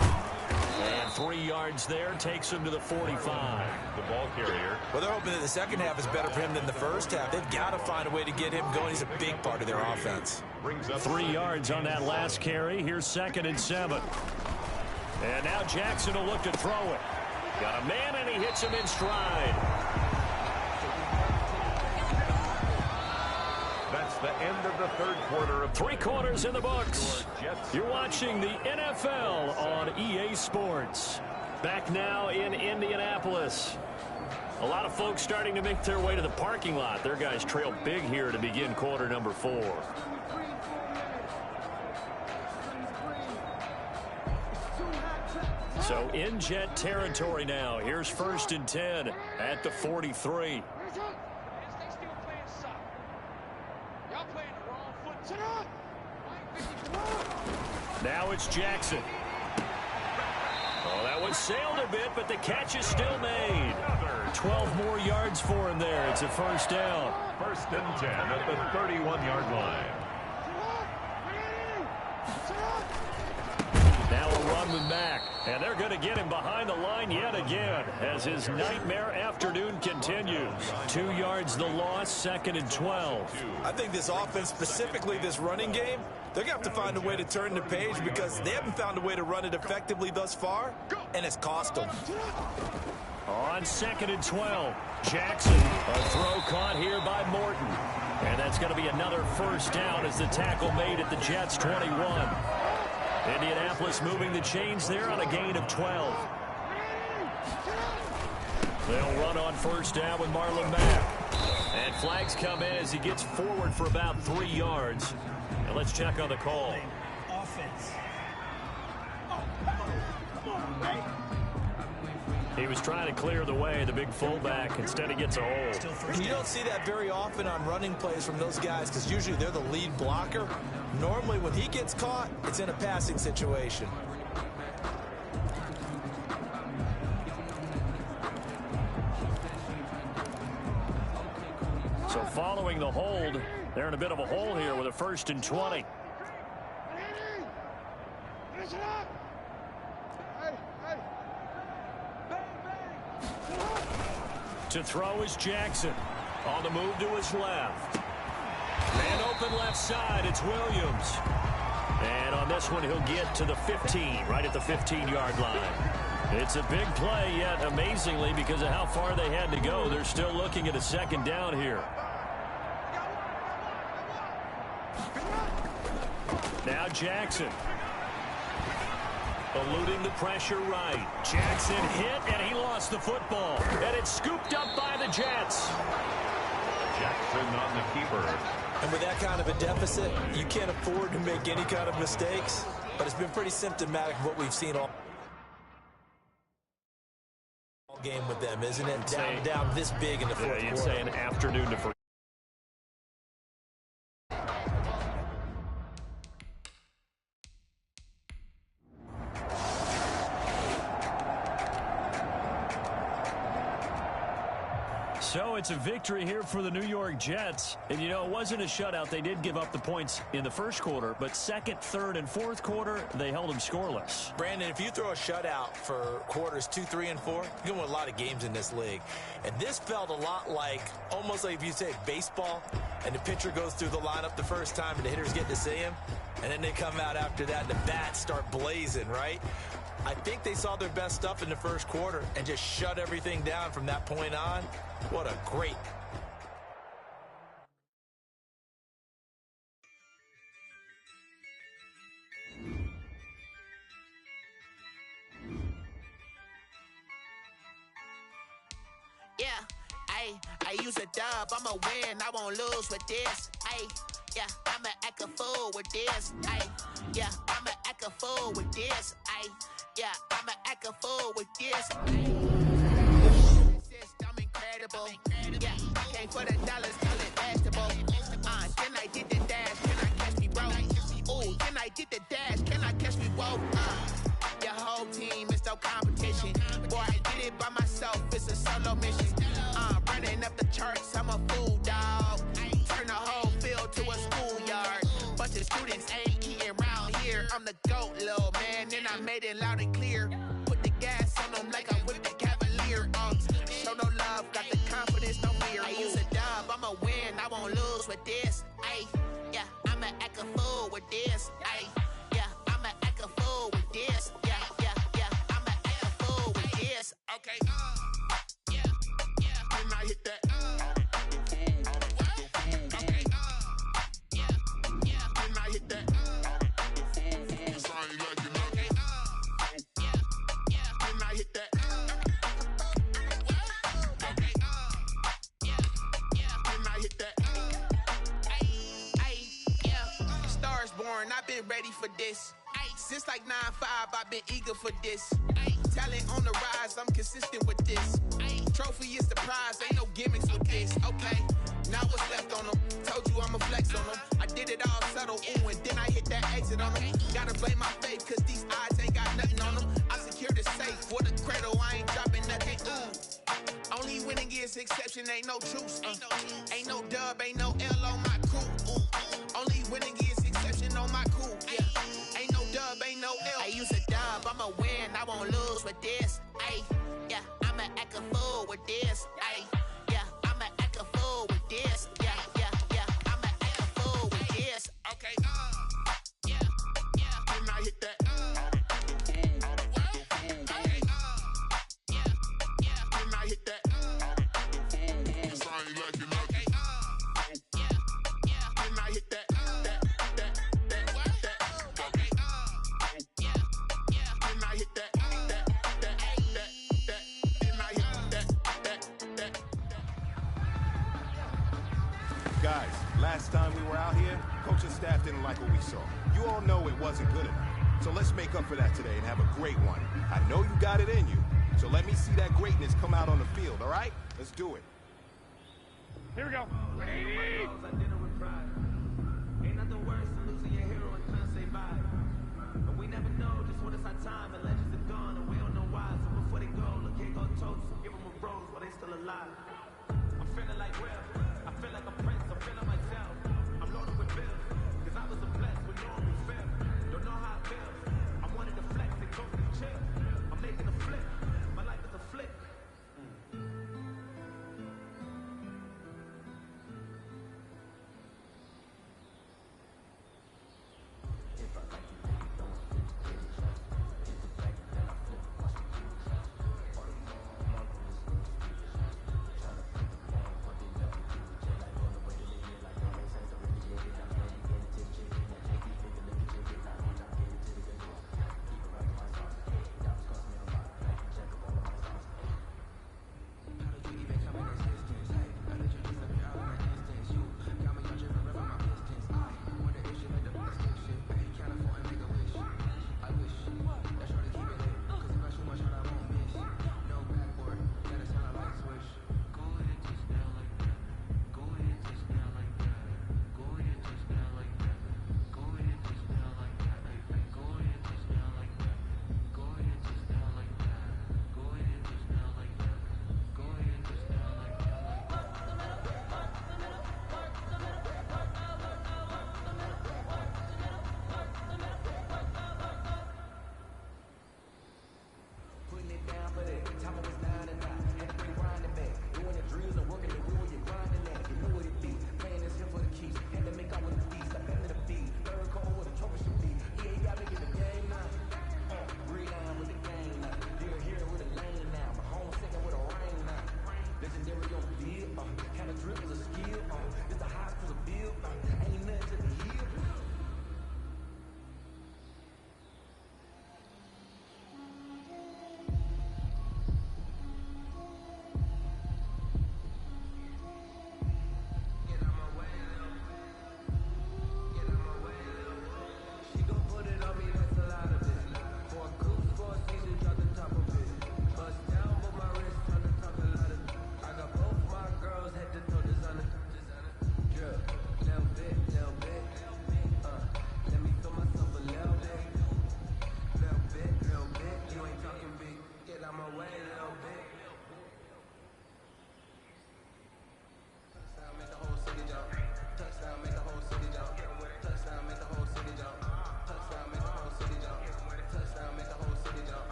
And 3 yards there takes him to the 45. The ball carrier. Well, they're hoping that the second half is better for him than the first half. They've got to find a way to get him going. He's a big part of their offense. Brings up 3 yards on that last carry. Here's 2nd and 7. And now Jackson will look to throw it. Got a man, and he hits him in stride. That's the end of the third quarter of 3 quarters in the books. You're watching the NFL on EA Sports. Back now in Indianapolis. A lot of folks starting to make their way to the parking lot. Their guys trail big here to begin quarter number 4. So in Jet territory now. Here's 1st and 10 at the 43. Now it's Jackson. Oh, that one sailed a bit, but the catch is still made. 12 more yards for him there. It's a 1st down. 1st and 10 at the 31-yard line. Now a run with Mack. And they're going to get him behind the line yet again as his nightmare afternoon continues. 2 yards the loss, 2nd and 12. I think this offense, specifically this running game, they're going to have to find a way to turn the page because they haven't found a way to run it effectively thus far, and it's cost them. On 2nd and 12, Jackson. A throw caught here by Morton. And that's going to be another 1st down as the tackle made at the Jets' 21. Indianapolis moving the chains there on a gain of 12. They'll run on 1st down with Marlon Mack. And flags come in as he gets forward for about 3 yards. And let's check on the call. Offense. He was trying to clear the way, the big fullback. Instead, he gets a hold. You don't see that very often on running plays from those guys because usually they're the lead blocker. Normally, when he gets caught, it's in a passing situation. So following the hold, they're in a bit of a hole here with a 1st and 20. To throw is Jackson. On the move to his left. Man open left side, it's Williams. And on this one, he'll get to the 15, right at the 15-yard line. It's a big play, yet amazingly, because of how far they had to go, they're still looking at a 2nd down here. Now Jackson. Eluding the pressure right. Jackson hit, and he lost the football. And it's scooped up by the Jets. Jackson on the keeper. And with that kind of a deficit, you can't afford to make any kind of mistakes. But it's been pretty symptomatic of what we've seen all game with them, isn't it? Down this big in the fourth quarter. You'd say an afternoon to forget. So it's a victory here for the New York Jets. And, you know, it wasn't a shutout. They did give up the points in the 1st quarter, but 2nd, 3rd, and 4th quarter, they held them scoreless. Brandon, if you throw a shutout for quarters 2, 3, and 4, you're going to win a lot of games in this league. And this felt a lot like, almost like if you say baseball, and the pitcher goes through the lineup the first time, and the hitters get to see him, and then they come out after that, and the bats start blazing, right? I think they saw their best stuff in the 1st quarter and just shut everything down from that point on. What a great. Yeah, I use a dub, I'ma win, I won't lose with this. Yeah, I'ma act a fool with this. Yeah, I'ma act a fool with this. Yeah, I'ma act a fool with this. I'm incredible. Yeah, came for the dollars, call it basketball. Then I did the dash, can I catch me, bro? Ooh, then I did the dash, can I catch me, whoa? Your whole team is no competition. Boy, I did it by myself, it's a solo mission. Running up the charts, I'm a fool, dog. Turn the whole field to a schoolyard. Bunch of students ain't eating round here. I'm the GOAT, little man, and I made it loud and clear. Put the gas on them like I'm with the Cavalier. Show no love, got the confidence, no fear. I use a dub, I'ma win, I won't lose with this. Yeah, I'ma act a fool with this. Yeah, I'ma act a fool with this. Yeah, I'ma act a fool with this. Okay. Then I hit that. Okay. been ready for this. Since like 9-5, I've been eager for this. Talent on the rise, I'm consistent with this. Trophy is the prize, ain't no gimmicks with this. Okay, now what's left on them? Told you I'ma flex on them. I did it all subtle, ooh, and then I hit that exit on them. Gotta blame my faith, cause these odds ain't got nothing on them. I secured the safe for the cradle, I ain't dropping nothing, ooh. Only winning is exception, ain't no truce. Ain't no dub, ain't no L on my crew. Ooh. Only winning is exception on my crew. Yeah. Ain't no dub, ain't no L. I use a dub, I'ma win, I won't lose with this. Ay, yeah, I'ma act a fool with this. Ay, yeah, I'ma act a fool with this. Yeah, yeah, yeah, I'ma act a fool with this. Okay, yeah, yeah. Then I hit that. Okay, yeah, yeah. Then I hit that. Guys, last time we were out here, coach and staff didn't like what we saw. You all know it wasn't good enough. So let's make up for that today and have a great one. I know you got it in you, so let me see that greatness come out on the field, all right? Let's do it. Here we go. Ain't nothing worse than losing your hero and can't say bye. And we never know just when it's our time and legends are gone and we don't know why. So before they go, look, here go toast. Give them a rose while they still alive. I'm feeling like well, I feel like a prince, I'm feeling myself. I'm loaded with bills, cause I was a blessed with no one who fell. Don't know how it feels. I wanted to flex and go and chill. I'm making a flip. My life is a flick.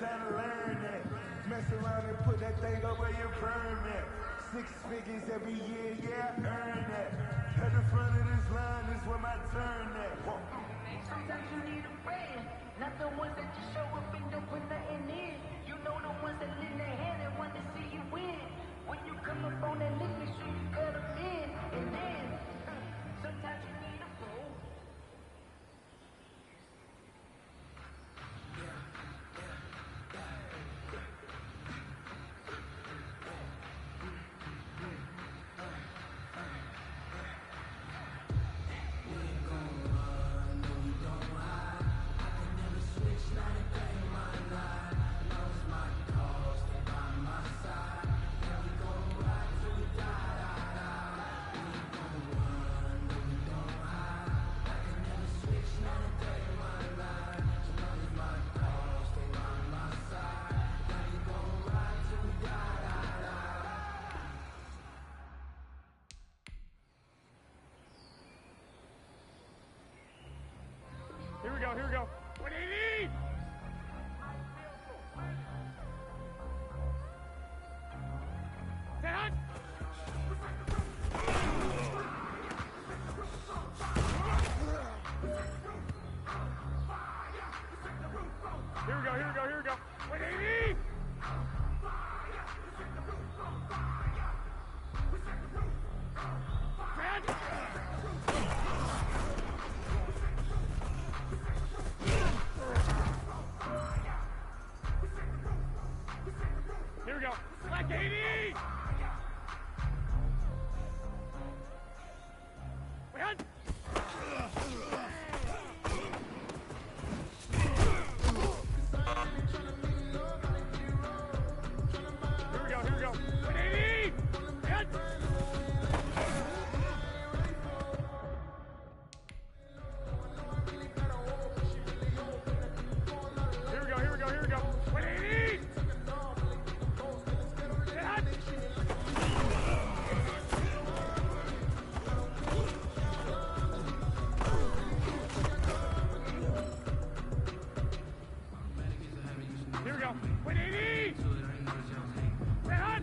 time to learn that. Mess around and put that thing up where you burn that. 6 figures every year, yeah, I earn that. At the front of this line is where my turn at. Sometimes you need a friend, not the ones that just show up and don't put nothing in. You know the ones that lend their hand and want to see you win. When you come up on that list, make sure you cut them in. And then, sometimes you need a fool. Here we go, here we go. 180! Stand! Here we go, here we go, here we go. 180! Stand! Here we go. Black 80! Wait on! Here we go, here we go. 180! Wait on! Here we go, here we go, here we go. 180! Here we go. 180! Red hot!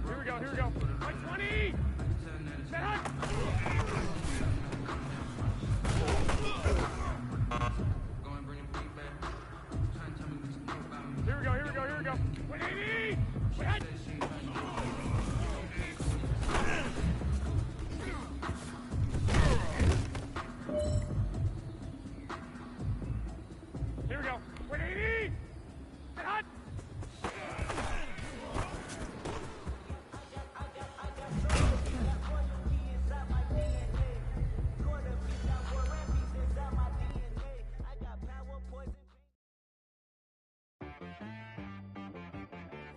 Here we go, here we go. 120! Red hot! Here we go, here we go, here we go. 180! Red hot! Here we go. 180! Red hot!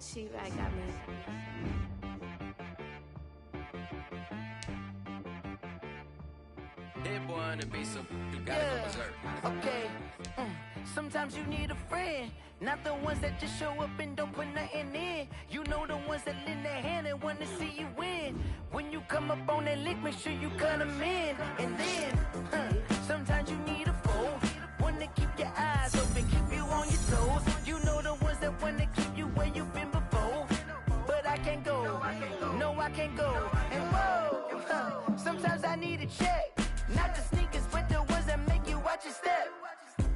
She right got me. Hit boy on the beat, so you gotta go berserk. Okay. Sometimes you need a friend, not the ones that just show up and don't put nothing in. You know the ones that lend their hand and want to see you win. When you come up on that lick, make sure you cut them in. And then, sometimes you need a fool, one to keep your eyes open, keep you on your toes. You know the ones that want to keep you where you've been before. But I can't go, no I can't go. And whoa, sometimes I need a check. Not the sneakers, but the ones that make you watch your step.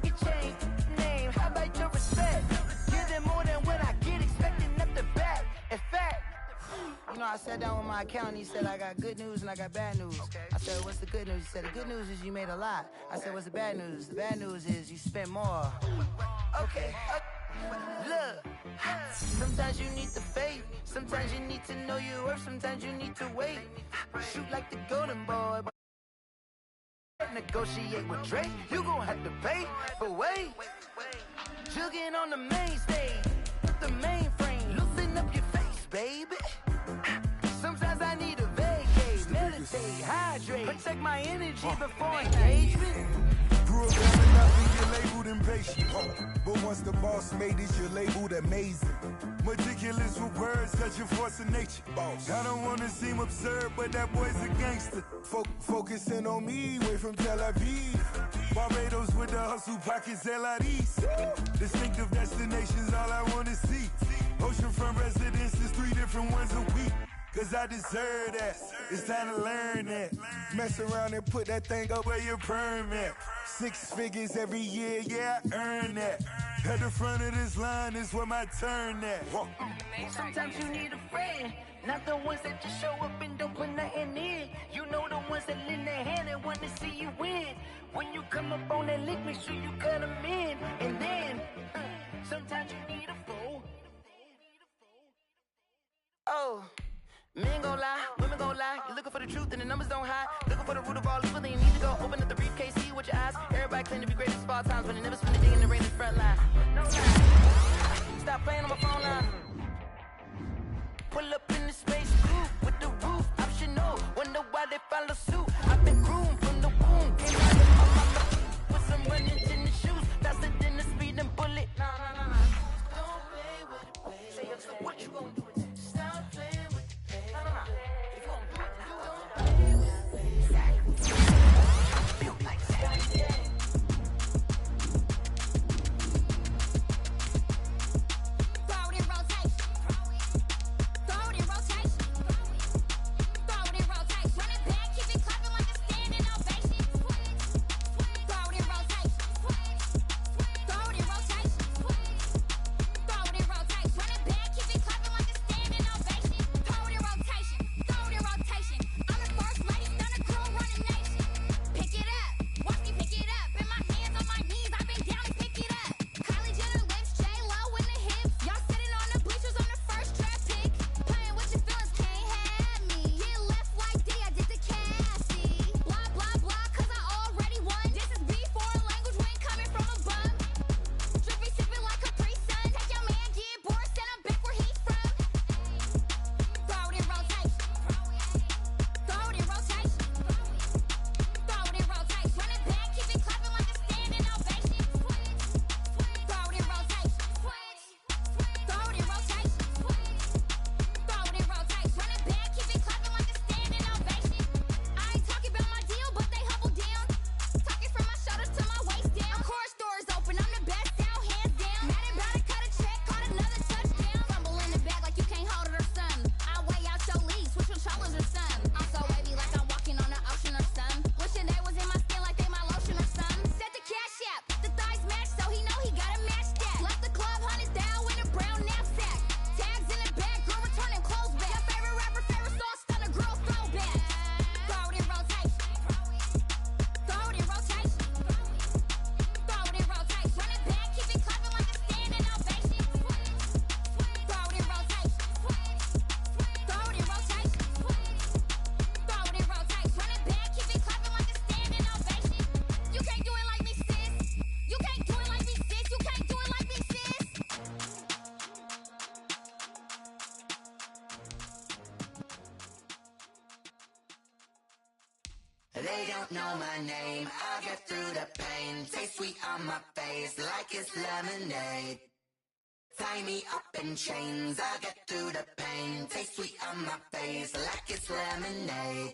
You change name, how about your respect? Give them more than what I get, expecting up the back. In fact, you know, I sat down with my accountant, he said, I got good news and I got bad news. I said, what's the good news? He said, the good news is you made a lot. I said, what's the bad news? The bad news is you spent more. Okay. Look, sometimes you need the faith, sometimes you need to know your worth, sometimes you need to wait. Shoot like the golden boy. Negotiate with Drake, you gon' have to pay. But wait, jugging on the main stage, the mainframe, loosen up your face, baby. Sometimes I need a vacate, meditate, hydrate, protect my energy before engagement. grew up having nothing, you're labeled impatient. But once the boss made it, you're labeled amazing. Meticulous with words, such a force of nature. I don't want to seem absurd, but that boy's a gangster. Focusing on me, way from Tel Aviv. Barbados with the hustle pockets, LIDs. Distinctive destinations, all I want to see. Oceanfront residences, 3 different ones a week. Cause I deserve that, it's time to learn that. Mess around and put that thing up where your permit. 6 figures every year, yeah, I earn that. At the front of this line is where my turn at. Sometimes you need a friend, not the ones that just show up and don't put nothing in. You know the ones that lend their hand and want to see you win. When you come up on that lick, make sure you cut them in. And then, sometimes you need a fool. Oh. Men gon' lie, women gon' lie. You're looking for the truth and the numbers don't hide. Looking for the root of all evil, then you need to go open up the briefcase, see with your eyes. Everybody claim to be great at all times, but they never spend a day in the rain in the front line. No lie. Stop playing on my phone line. Pull up in the space coupe with the roof optional. Wonder why they follow suit. I've been groomed from the womb. Came out of my mama with some running in the shoes. Faster than the speeding bullet. No. Don't play with it, baby. So what you gon' do? Stop playing. They don't know my name, I'll get through the pain. Taste sweet on my face like it's lemonade. Tie me up in chains, I'll get through the pain. Taste sweet on my face like it's lemonade.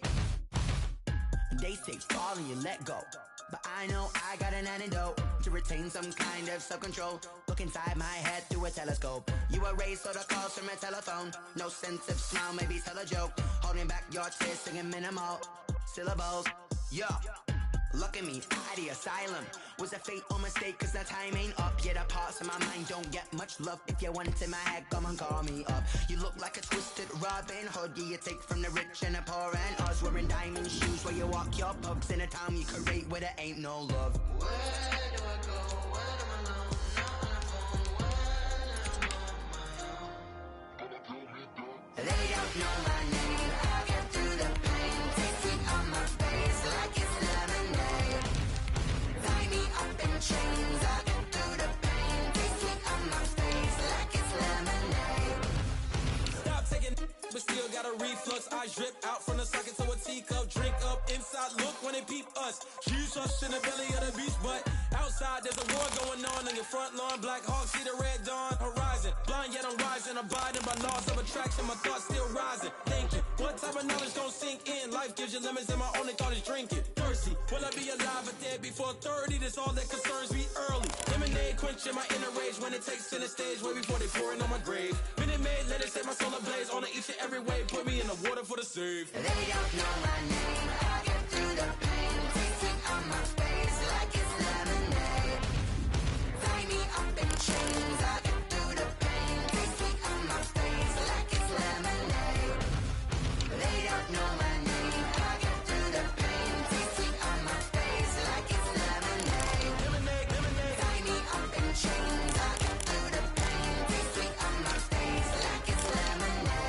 They say fall and you let go, but I know I got an antidote to retain some kind of self-control. Look inside my head through a telescope. You erase all the calls from a telephone. No sense of smile, maybe tell a joke. Holding back your tears, singing minimal syllables. Yeah, look at me, at the asylum. Was a fate or mistake, cause the time ain't up. Yet the parts of my mind don't get much love. If you want it in my head, come and call me up. You look like a twisted Robin Hood. Yeah, you take from the rich and the poor and us. Wearing diamond shoes where you walk your pugs in a town you create where there ain't no love. Where do I go? When I'm alone? Not on my own. They don't know my name. I'll get through the pain. Taste sweet on my face like it's lemonade. Tie me up in chains. I'll get through the pain. Taste sweet on my face like it's lemonade. Stop taking, but still got a reflux. I drip out from the socket to a teacup. Drink up inside. side look when they peep us. Shoes us in the belly of the beast, but outside there's a war going on your front lawn. Black Hawks see the red dawn horizon. Blind yet I'm rising, abiding by laws of attraction. My thoughts still rising, thinking what type of knowledge gon' sink in? Life gives you limits and my only thought is drinking. Thirsty, will I be alive or dead before 30? That's all that concerns me early. Lemonade quenching my inner rage when it takes center stage way before they pour it on my grave. Minute Maid, let it set my soul ablaze on each and every way. Put me in the water for the save. They don't know my name. I get through the pain, tasting on my face like it's lemonade. Tie me up in chains. I get through the pain, tasting on my face like it's lemonade. They don't know my name. I get through the pain, tasting on my face like it's lemonade. Lemonade, lemonade. Tie me up in chains. I get through the pain, tasting on my face like it's lemonade.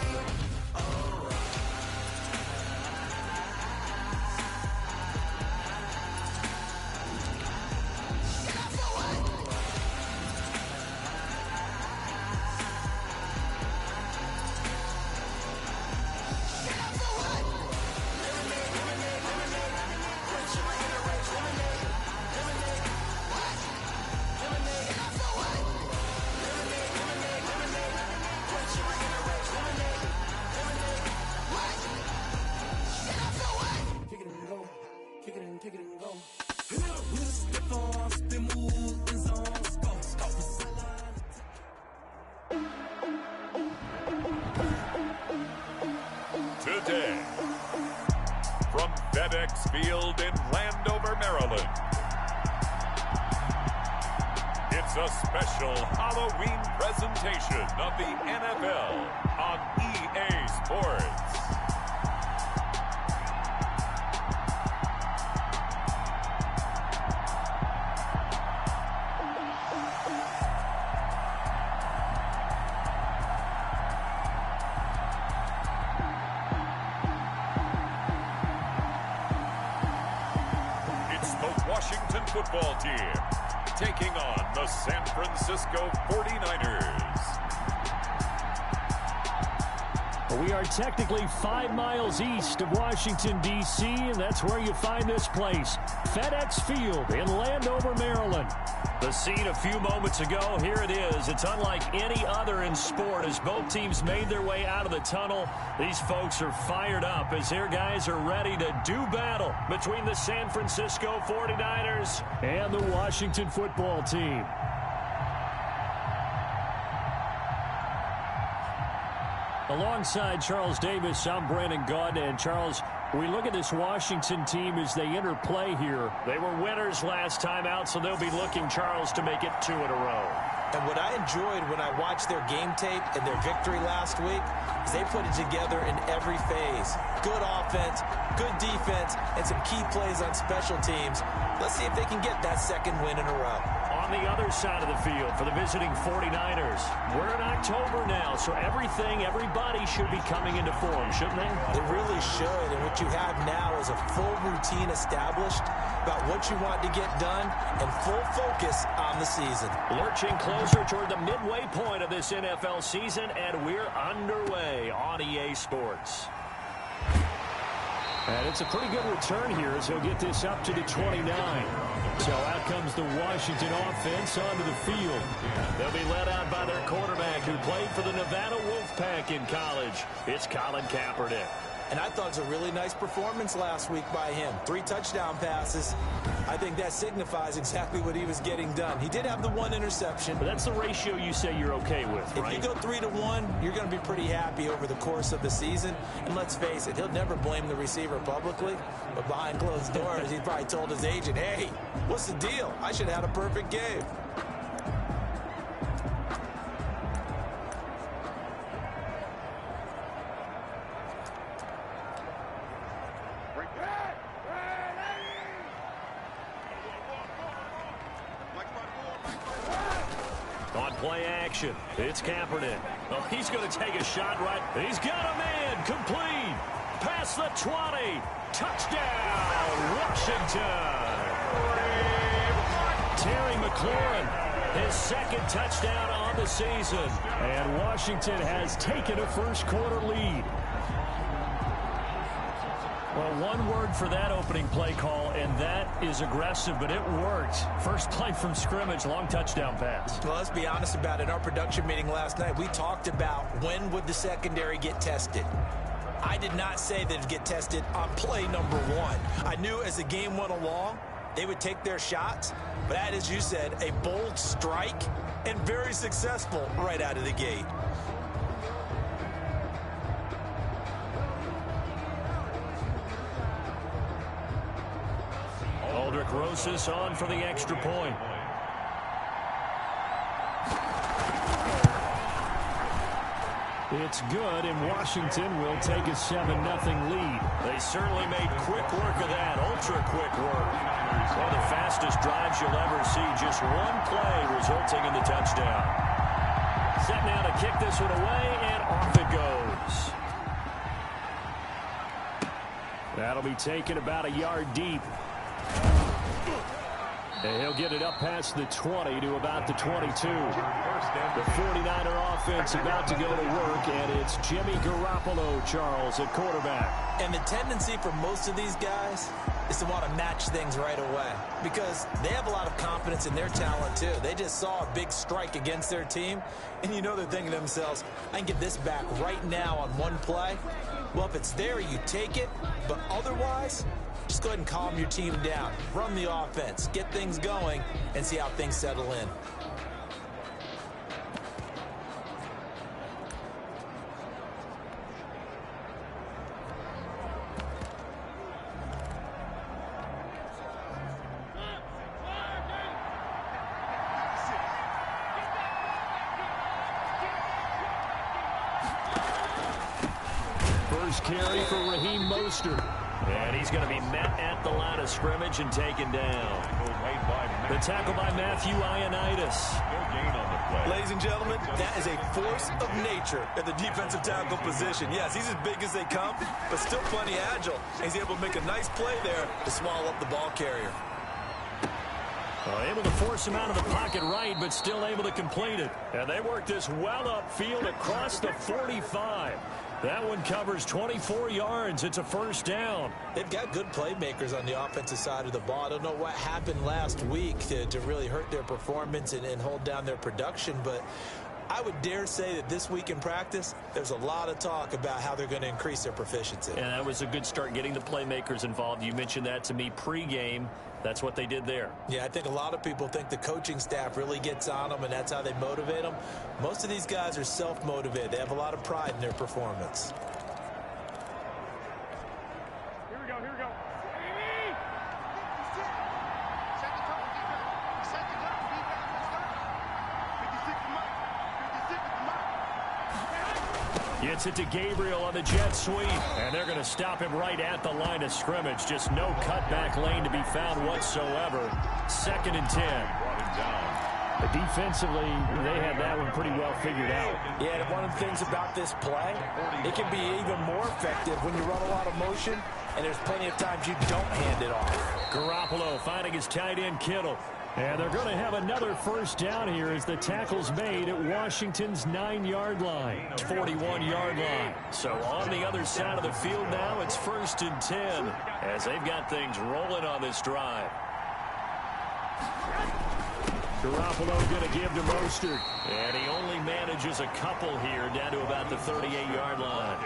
Today, from FedEx Field in Landover, Maryland, it's a special Halloween presentation of the NFL on EA Sports. Washington football team taking on the San Francisco 49ers. We are technically 5 miles east of Washington, D.C., and that's where you find this place, FedEx Field in Landover, Maryland. The scene a few moments ago, here it is. It's unlike any other in sport as both teams made their way out of the tunnel. These folks are fired up as their guys are ready to do battle between the San Francisco 49ers and the Washington football team. Alongside Charles Davis, I'm Brandon Gaudin. And Charles, we look at this Washington team as they interplay here. They were winners last time out, so they'll be looking, Charles, to make it 2 in a row. And what I enjoyed when I watched their game tape and their victory last week is they put it together in every phase. Good offense, good defense, and some key plays on special teams. Let's see if they can get that second win in a row. On the other side of the field for the visiting 49ers, we're in October now, so everybody should be coming into form, shouldn't they? They really should, and what you have now is a full routine established about what you want to get done and full focus on the season. Lurching closer toward the midway point of this NFL season, and we're underway on EA Sports. And it's a pretty good return here as he'll get this up to the 29. So out comes the Washington offense onto the field. They'll be led out by their quarterback who played for the Nevada Wolfpack in college. It's Colin Kaepernick. And I thought it was a really nice performance last week by him. 3 touchdown passes. I think that signifies exactly what he was getting done. He did have the 1 interception. But that's the ratio you say you're okay with, right? If you go 3-1, you're going to be pretty happy over the course of the season. And let's face it, he'll never blame the receiver publicly. But behind closed doors, he probably told his agent, hey, what's the deal? I should have had a perfect game. Play action. It's Kaepernick. Oh, he's going to take a shot right. He's got a man. Complete. Past the 20. Touchdown, Washington. Terry McLaurin, his second touchdown on the season. And Washington has taken a first quarter lead. Well, one word for that opening play call, and that is aggressive, but it worked. First play from scrimmage, long touchdown pass. Well, let's be honest about it. In our production meeting last night, we talked about when would the secondary get tested. I did not say that it'd get tested on play number 1. I knew as the game went along, they would take their shots, but that, as you said, a bold strike and very successful right out of the gate. Aldrich Rosas on for the extra point. It's good, and Washington will take a 7-0 lead. They certainly made quick work of that, ultra-quick work. One of the fastest drives you'll ever see, just one play resulting in the touchdown. Set now to kick this one away, and off it goes. That'll be taken about a yard deep. And he'll get it up past the 20 to about the 22. The 49er offense about to go to work, and it's Jimmy Garoppolo, Charles, at quarterback. And the tendency for most of these guys is to want to match things right away because they have a lot of confidence in their talent, too. They just saw a big strike against their team, and you know they're thinking to themselves, I can get this back right now on one play. Well, if it's there, you take it, but otherwise, just go ahead and calm your team down. Run the offense, get things going, and see how things settle in. First carry for Raheem Mostert. And he's going to be met at the line of scrimmage and taken down. The tackle by Matthew Ioannidis. Ladies and gentlemen, that is a force of nature at the defensive tackle position. Yes, he's as big as they come, but still plenty agile. He's able to make a nice play there to swallow up the ball carrier. Able to force him out of the pocket right, but still able to complete it. And they work this well upfield across the 45. That one covers 24 yards. It's a first down. They've got good playmakers on the offensive side of the ball. I don't know what happened last week to really hurt their performance and hold down their production, but I would dare say that this week in practice, there's a lot of talk about how they're going to increase their proficiency. And that was a good start getting the playmakers involved. You mentioned that to me pregame. That's what they did there. Yeah, I think a lot of people think the coaching staff really gets on them, and that's how they motivate them. Most of these guys are self-motivated. They have a lot of pride in their performance. Here we go, here we go. Gets it to Gabriel on the jet sweep, and they're going to stop him right at the line of scrimmage. Just no cutback lane to be found whatsoever. 2nd and 10. Defensively, they had that one pretty well figured out. Yeah, and one of the things about this play, it can be even more effective when you run a lot of motion, and there's plenty of times you don't hand it off. Garoppolo finding his tight end Kittle. And they're going to have another first down here as the tackle's made at Washington's 9-yard line. 41-yard line. So on the other side of the field now, it's 1st and 10 as they've got things rolling on this drive. Garoppolo going to give to Mostert. And he only manages a couple here down to about the 38-yard line.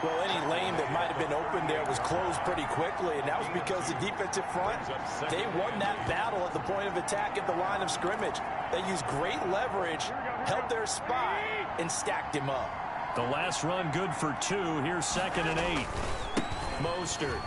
Well, any lane that might have been open there was closed pretty quickly, and that was because the defensive front, they won that battle at the point of attack at the line of scrimmage. They used great leverage, held their spot, and stacked him up. The last run good for 2. Here's 2nd and 8. Mostert.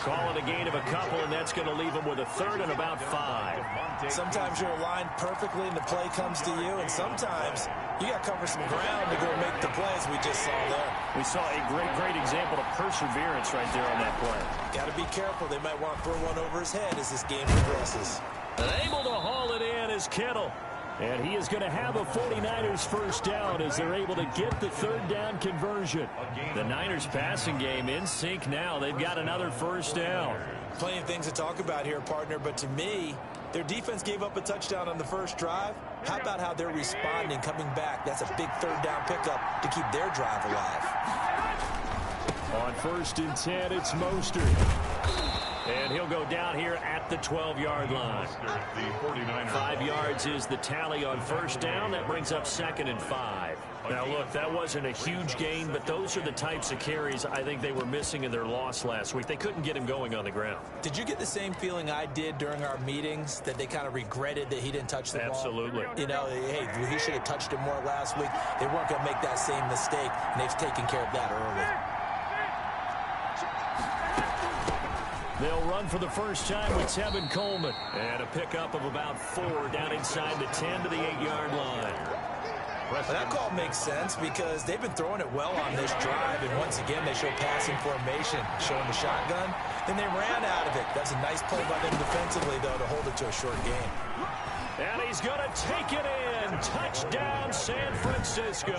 Calling a gain of a couple, and that's going to leave him with a 3rd and about 5. Sometimes you're aligned perfectly and the play comes to you, and sometimes you got to cover some ground to go make the play, as we just saw there. We saw a great example of perseverance right there on that play. Got to be careful. They might want to throw one over his head as this game progresses. And able to haul it in is Kittle. And he is going to have a 49ers first down as they're able to get the 3rd down conversion. The Niners passing game in sync now. They've got another first down. Plenty of things to talk about here, partner, but to me, Their defense gave up a touchdown on the first drive. How about how they're responding, coming back? That's a big third down pickup to keep their drive alive. On 1st and 10, it's Mostert. And he'll go down here at the 12-yard line. 5 yards is the tally on 1st down. That brings up 2nd and 5. Now, look, that wasn't a huge gain, but those are the types of carries I think they were missing in their loss last week. They couldn't get him going on the ground. Did you get the same feeling I did during our meetings, that they kind of regretted that he didn't touch the ball? Absolutely. You know, hey, he should have touched it more last week. They weren't going to make that same mistake, and they've taken care of that early. They'll run for the first time with Tevin Coleman. And a pickup of about 4 down inside the 10 to the 8-yard line. Well, that call makes sense because they've been throwing it well on this drive, and once again they show passing formation, showing the shotgun. Then they ran out of it. That's a nice play by them defensively, though, to hold it to a short game. And he's going to take it in. Touchdown, San Francisco.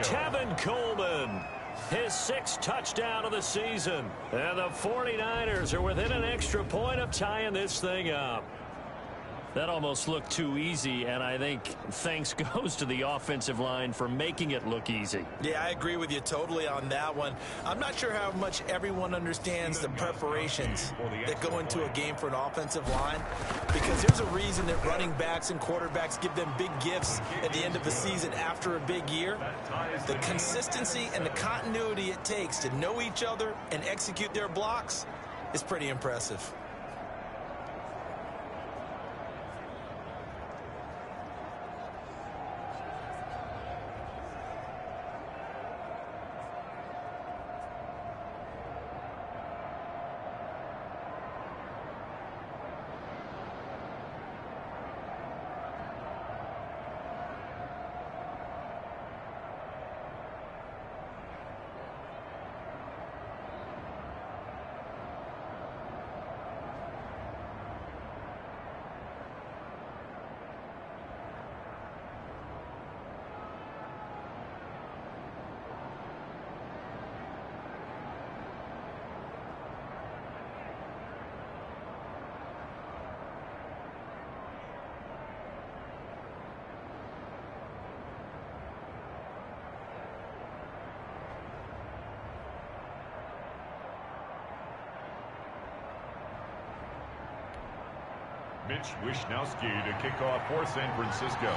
Tevin Coleman. His 6th touchdown of the season. And the 49ers are within an extra point of tying this thing up. That almost looked too easy, and I think thanks goes to the offensive line for making it look easy. Yeah, I agree with you totally on that one. I'm not sure how much everyone understands the preparations that go into a game for an offensive line, because there's a reason that running backs and quarterbacks give them big gifts at the end of the season after a big year. The consistency and the continuity it takes to know each other and execute their blocks is pretty impressive. Mitch Wishnowsky to kick off for San Francisco.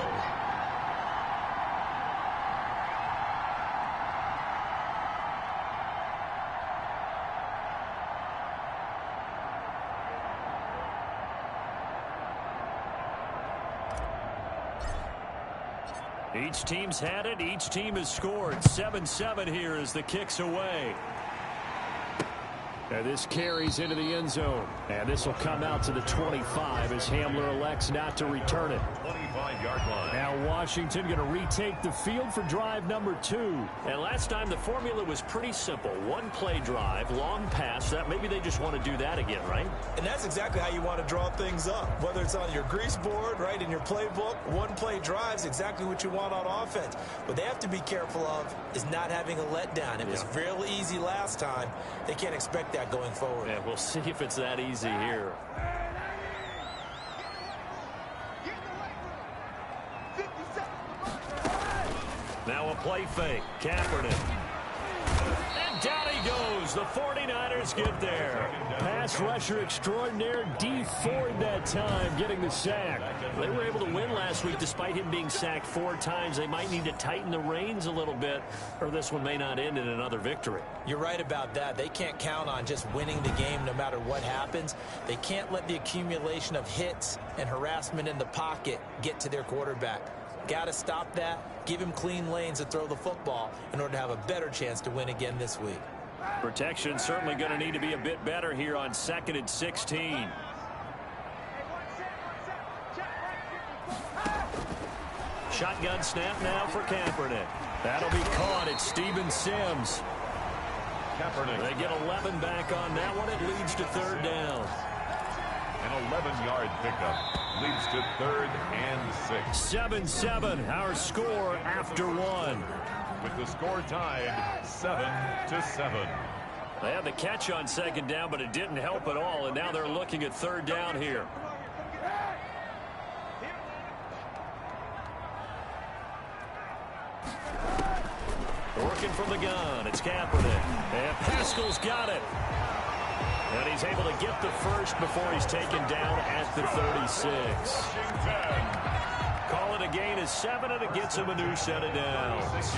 Each team's had it. Each team has scored. 7-7 here as the kick's away. And this carries into the end zone. And this will come out to the 25 as Hamler elects not to return it. 25-yard line. Now Washington going to retake the field for drive number 2. And last time the formula was pretty simple. 1-play drive, long pass. That maybe they just want to do that again, right? And that's exactly how you want to draw things up. Whether it's on your grease board, right, in your playbook, 1-play drives exactly what you want on offense. What they have to be careful of is not having a letdown. It was real easy last time. They can't expect that going forward. Yeah, we'll see if it's that easy here. Now a play fake. Kaepernick. And down he goes. The 49ers get there. Pass rusher extraordinaire. D Ford that time getting the sack. They were able to win last week despite him being sacked 4 times. They might need to tighten the reins a little bit, or this one may not end in another victory. You're right about that. They can't count on just winning the game no matter what happens. They can't let the accumulation of hits and harassment in the pocket get to their quarterback. Got to stop that. Give him clean lanes to throw the football in order to have a better chance to win again this week. Protection certainly going to need to be a bit better here on 2nd and 16. Shotgun snap now for Kaepernick. That'll be caught. It's Steven Sims. Kaepernick. They get 11 back on that one. It leads to 3rd down. An 11-yard pickup leads to 3rd and 6. 7-7, our score after 1. With the score tied 7-7. They had the catch on 2nd down, but it didn't help at all, and now they're looking at 3rd down here. Working from the gun, it's Kaepernick. And Pascal's got it. And he's able to get the first before he's taken down at the 36. Call it a gain of 7, and it gets him a new set of downs.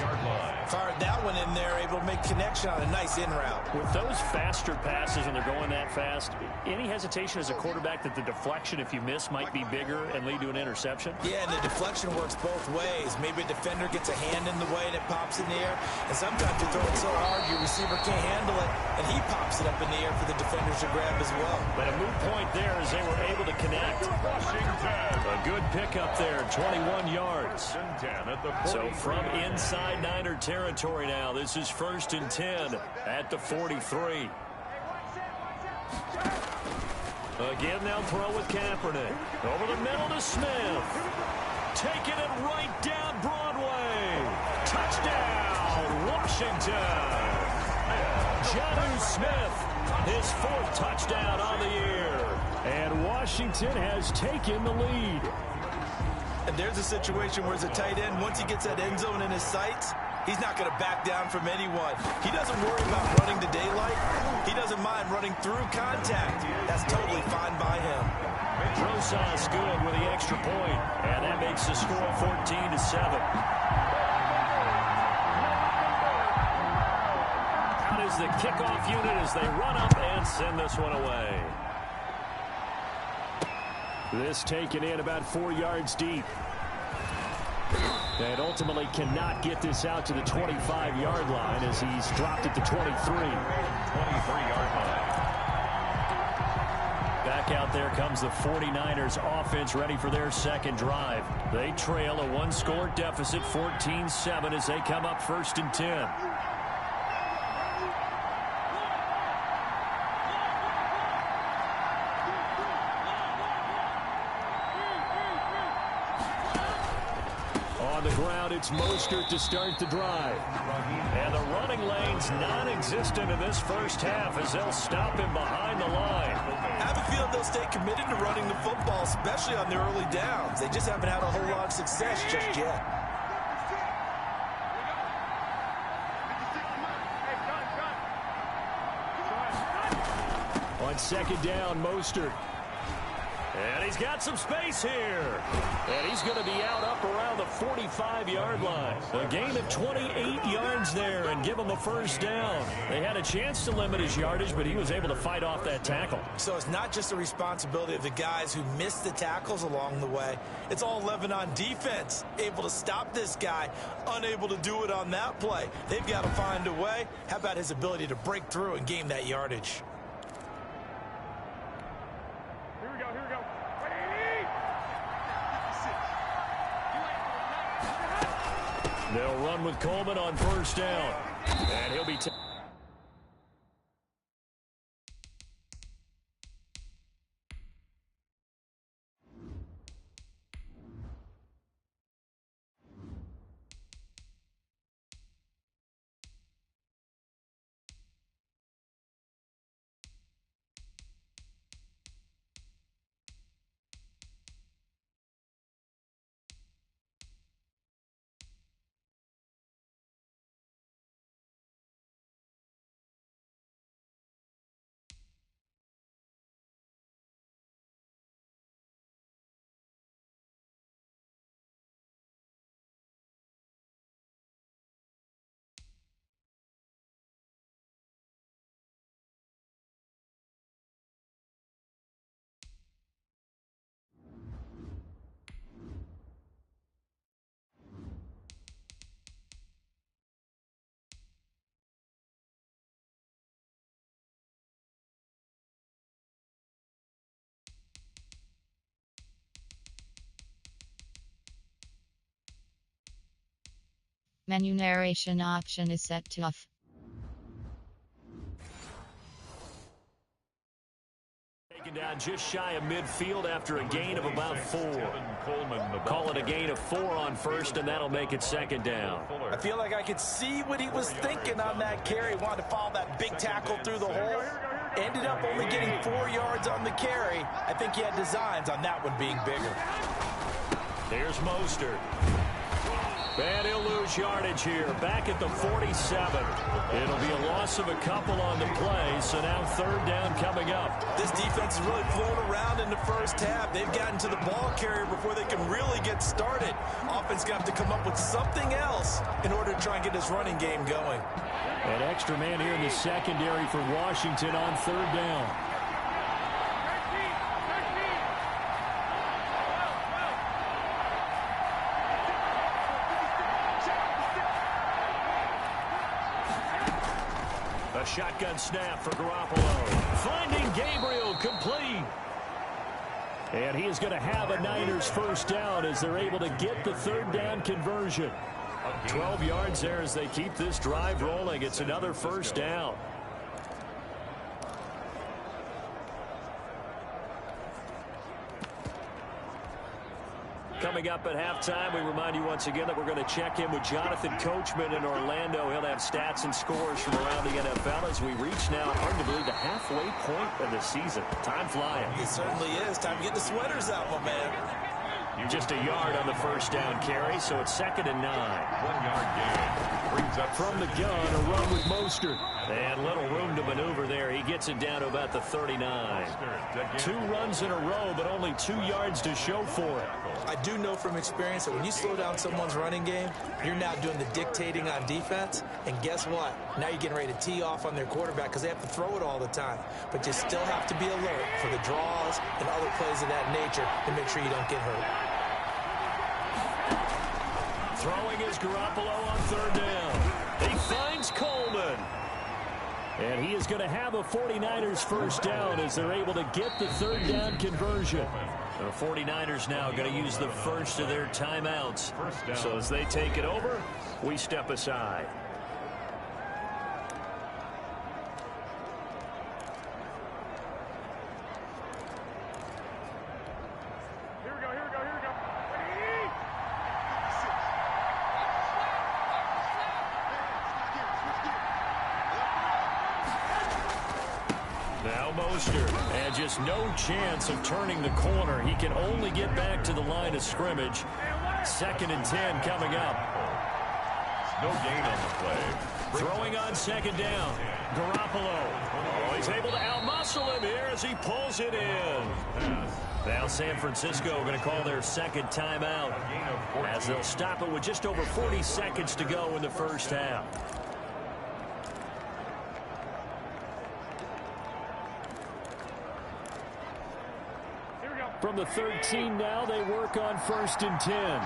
Fired that one in there, able to make connection on a nice in route. With those faster passes when they're going that fast, any hesitation as a quarterback that the deflection, if you miss, might be bigger and lead to an interception? Yeah, and the deflection works both ways. Maybe a defender gets a hand in the way and it pops in the air. And sometimes you throw it so hard your receiver can't handle it, and he pops it up in the air for the defenders to grab as well. But a moot point there as they were able to connect. A good pickup there, 21 yards. So from inside Niner territory now, this is 1st and 10 at the 43. Again, they'll throw with Kaepernick. Over the middle to Smith. Taking it right down Broadway. Touchdown, Washington. Jonnu Smith, his 4th touchdown on the year. And Washington has taken the lead. And there's a situation where as a tight end, once he gets that end zone in his sights, he's not going to back down from anyone. He doesn't worry about running to daylight. He doesn't mind running through contact. That's totally fine by him. Drosas good with the extra point, and that makes the score 14-7. Out is the kickoff unit as they run up and send this one away. This taken in about 4 yards deep. And ultimately cannot get this out to the 25-yard line as he's dropped at the 23. 23-yard line. Back out there comes the 49ers offense ready for their second drive. They trail a 1-score deficit, 14-7 as they come up 1st and 10. It's Mostert to start the drive. And the running lane's non-existent in this first half as they'll stop him behind the line. I have a feeling they'll stay committed to running the football, especially on their early downs. They just haven't had a whole lot of success just yet. On 2nd down, Mostert. And he's got some space here. And he's going to be out up around the 45-yard line. A gain of 28 yards there and give him the first down. They had a chance to limit his yardage, but he was able to fight off that tackle. So it's not just the responsibility of the guys who missed the tackles along the way. It's all 11 on defense. Able to stop this guy, unable to do it on that play. They've got to find a way. How about his ability to break through and gain that yardage? They'll run with Coleman on 1st down. And he'll be... Menu narration option is set to off. Taken down just shy of midfield after a gain of about 4. Call it a gain of 4 on 1st, and that'll make it 2nd down. I feel like I could see what he was thinking on that carry. Wanted to follow that big tackle through the hole. Ended up only getting 4 yards on the carry. I think he had designs on that one being bigger. Here's Mostert. And he'll lose yardage here, back at the 47. It'll be a loss of a couple on the play, so now third down coming up. This defense is really flown around in the first half. They've gotten to the ball carrier before they can really get started. Offense got to come up with something else in order to try and get this running game going. An extra man here in the secondary for Washington on third down. A shotgun snap for Garoppolo. Finding Gabriel, complete. And he is going to have a Niners first down as they're able to get the third down conversion. 12 yards there as they keep this drive rolling. It's another first down. Coming up at halftime, we remind you once again that we're going to check in with Jonathan Coachman in Orlando. He'll have stats and scores from around the NFL as we reach now, hard to believe, the halfway point of the season. Time flying. It certainly is. Time to get the sweaters out, my man. Just a yard on the first down carry, so it's 2nd and 9. 1 yard gain. Brings up from the gun, a run with Mostert. And little room to maneuver there. He gets it down to about the 39. 2 runs in a row, but only 2 yards to show for it. I do know from experience that when you slow down someone's running game, you're now doing the dictating on defense. And guess what? Now you're getting ready to tee off on their quarterback because they have to throw it all the time. But you still have to be alert for the draws and other plays of that nature to make sure you don't get hurt. Throwing is Garoppolo on third down. He finds Coleman. And he is going to have a 49ers first down as they're able to get the third down conversion. The 49ers now going to use the first of their timeouts. So as they take it over, we step aside. And just no chance of turning the corner. He can only get back to the line of scrimmage. 2nd and 10 coming up. No gain on the play. Throwing on 2nd down. Garoppolo. Oh, he's able to outmuscle him here as he pulls it in. Now San Francisco going to call their 2nd timeout as they'll stop it with just over 40 seconds to go in the first half. From the 13 now, they work on 1st and 10.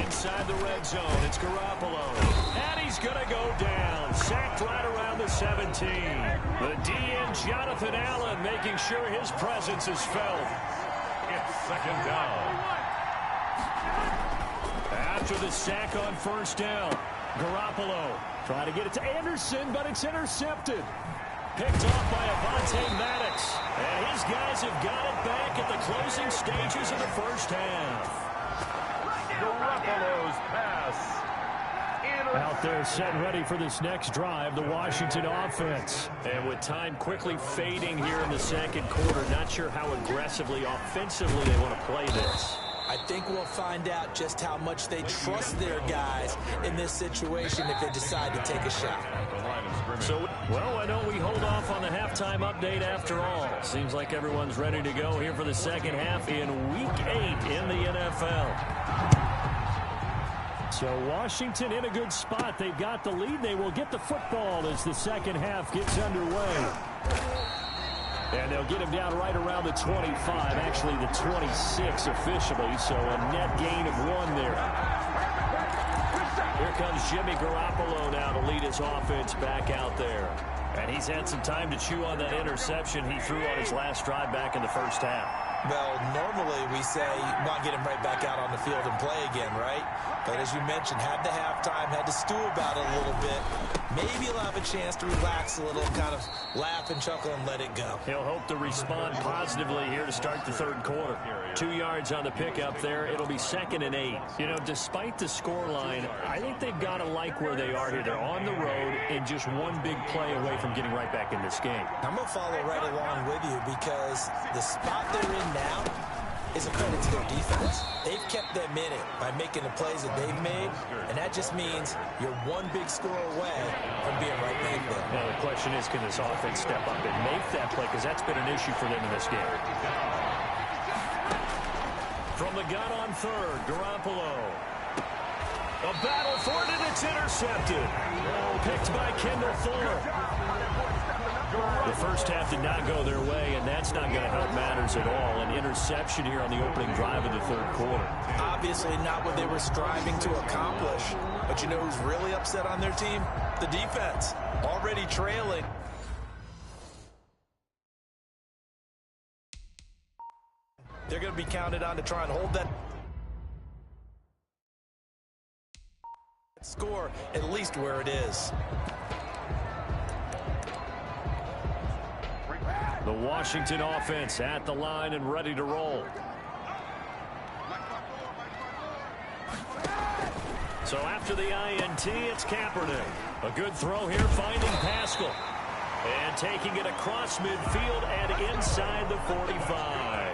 Inside the red zone, it's Garoppolo. And he's going to go down. Sacked right around the 17. The DN, Jonathan Allen, making sure his presence is felt. It's 2nd down. After the sack on 1st down, Garoppolo trying to get it to Anderson, but it's intercepted. Picked off by Avonte Maddox. And his guys have got it back at the closing stages of the first half. Garoppolo's pass. Out there set ready for this next drive, the Washington offense. And with time quickly fading here in the 2nd quarter, not sure how aggressively, offensively they want to play this. I think we'll find out just how much they trust their guys in this situation if they decide to take a shot. So, well, I know we hold off on the halftime update after all. Seems like everyone's ready to go here for the 2nd half in Week 8 in the NFL. So Washington in a good spot. They've got the lead. They will get the football as the 2nd half gets underway. And they'll get him down right around the 25, actually the 26 officially, so a net gain of 1 there. Here comes Jimmy Garoppolo now to lead his offense back out there. And he's had some time to chew on that interception he threw on his last drive back in the first half. Well, normally we say you want to get him right back out on the field and play again, right? But as you mentioned, had the halftime, had to stew about it a little bit. maybe he'll have a chance to relax a little, kind of laugh and chuckle and let it go. He'll hope to respond positively here to start the third quarter. 2 yards on the pickup there. It'll be 2nd and 8. You know, despite the scoreline, I think they've got to like where they are here. They're on the road and just one big play away from getting right back in this game. I'm going to follow right along with you because the spot they're in now is a credit to their defense. They've kept them in it by making the plays that they've made, and that just means you're one big score away from being right back there. Now, the question is, can this offense step up and make that play? Because that's been an issue for them in this game. From the gun on third, Garoppolo. A battle for it, and it's intercepted. Picked by Kendall Fuller. The first half did not go their way, and that's not going to help matters at all. An interception here on the opening drive of the third quarter. Obviously not what they were striving to accomplish. But you know who's really upset on their team? The defense. Already trailing. They're going to be counted on to try and hold that score at least where it is. The Washington offense at the line and ready to roll. So after the INT, it's Kaepernick. A good throw here, finding Pascal. And taking it across midfield and inside the 45.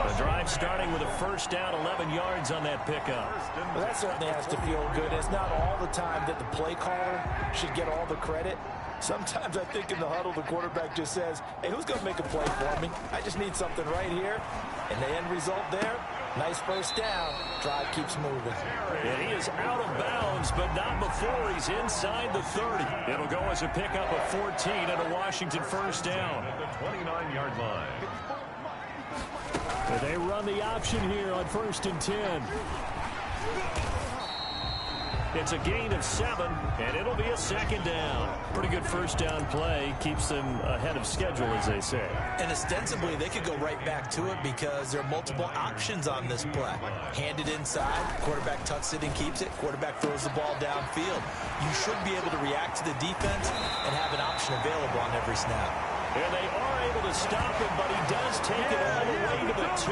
The drive starting with a first down, 11 yards on that pickup. Well, that certainly has to feel good. It's not all the time that the play caller should get all the credit. Sometimes I think in the huddle, the quarterback just says, hey, who's going to make a play for me? I just need something right here. And the end result there, nice first down. Drive keeps moving. And he is out of bounds, but not before he's inside the 30. It'll go as a pickup of 14 and a Washington first down. At the 29-yard line. And they run the option here on 1st and 10. It's a gain of 7, and it'll be a second down. Pretty good first down play. Keeps them ahead of schedule, as they say. And ostensibly, they could go right back to it because there are multiple options on this play. Handed inside, quarterback tucks it and keeps it. Quarterback throws the ball downfield. You should be able to react to the defense and have an option available on every snap. And they are able to stop him, but he does take it all the way to the 2.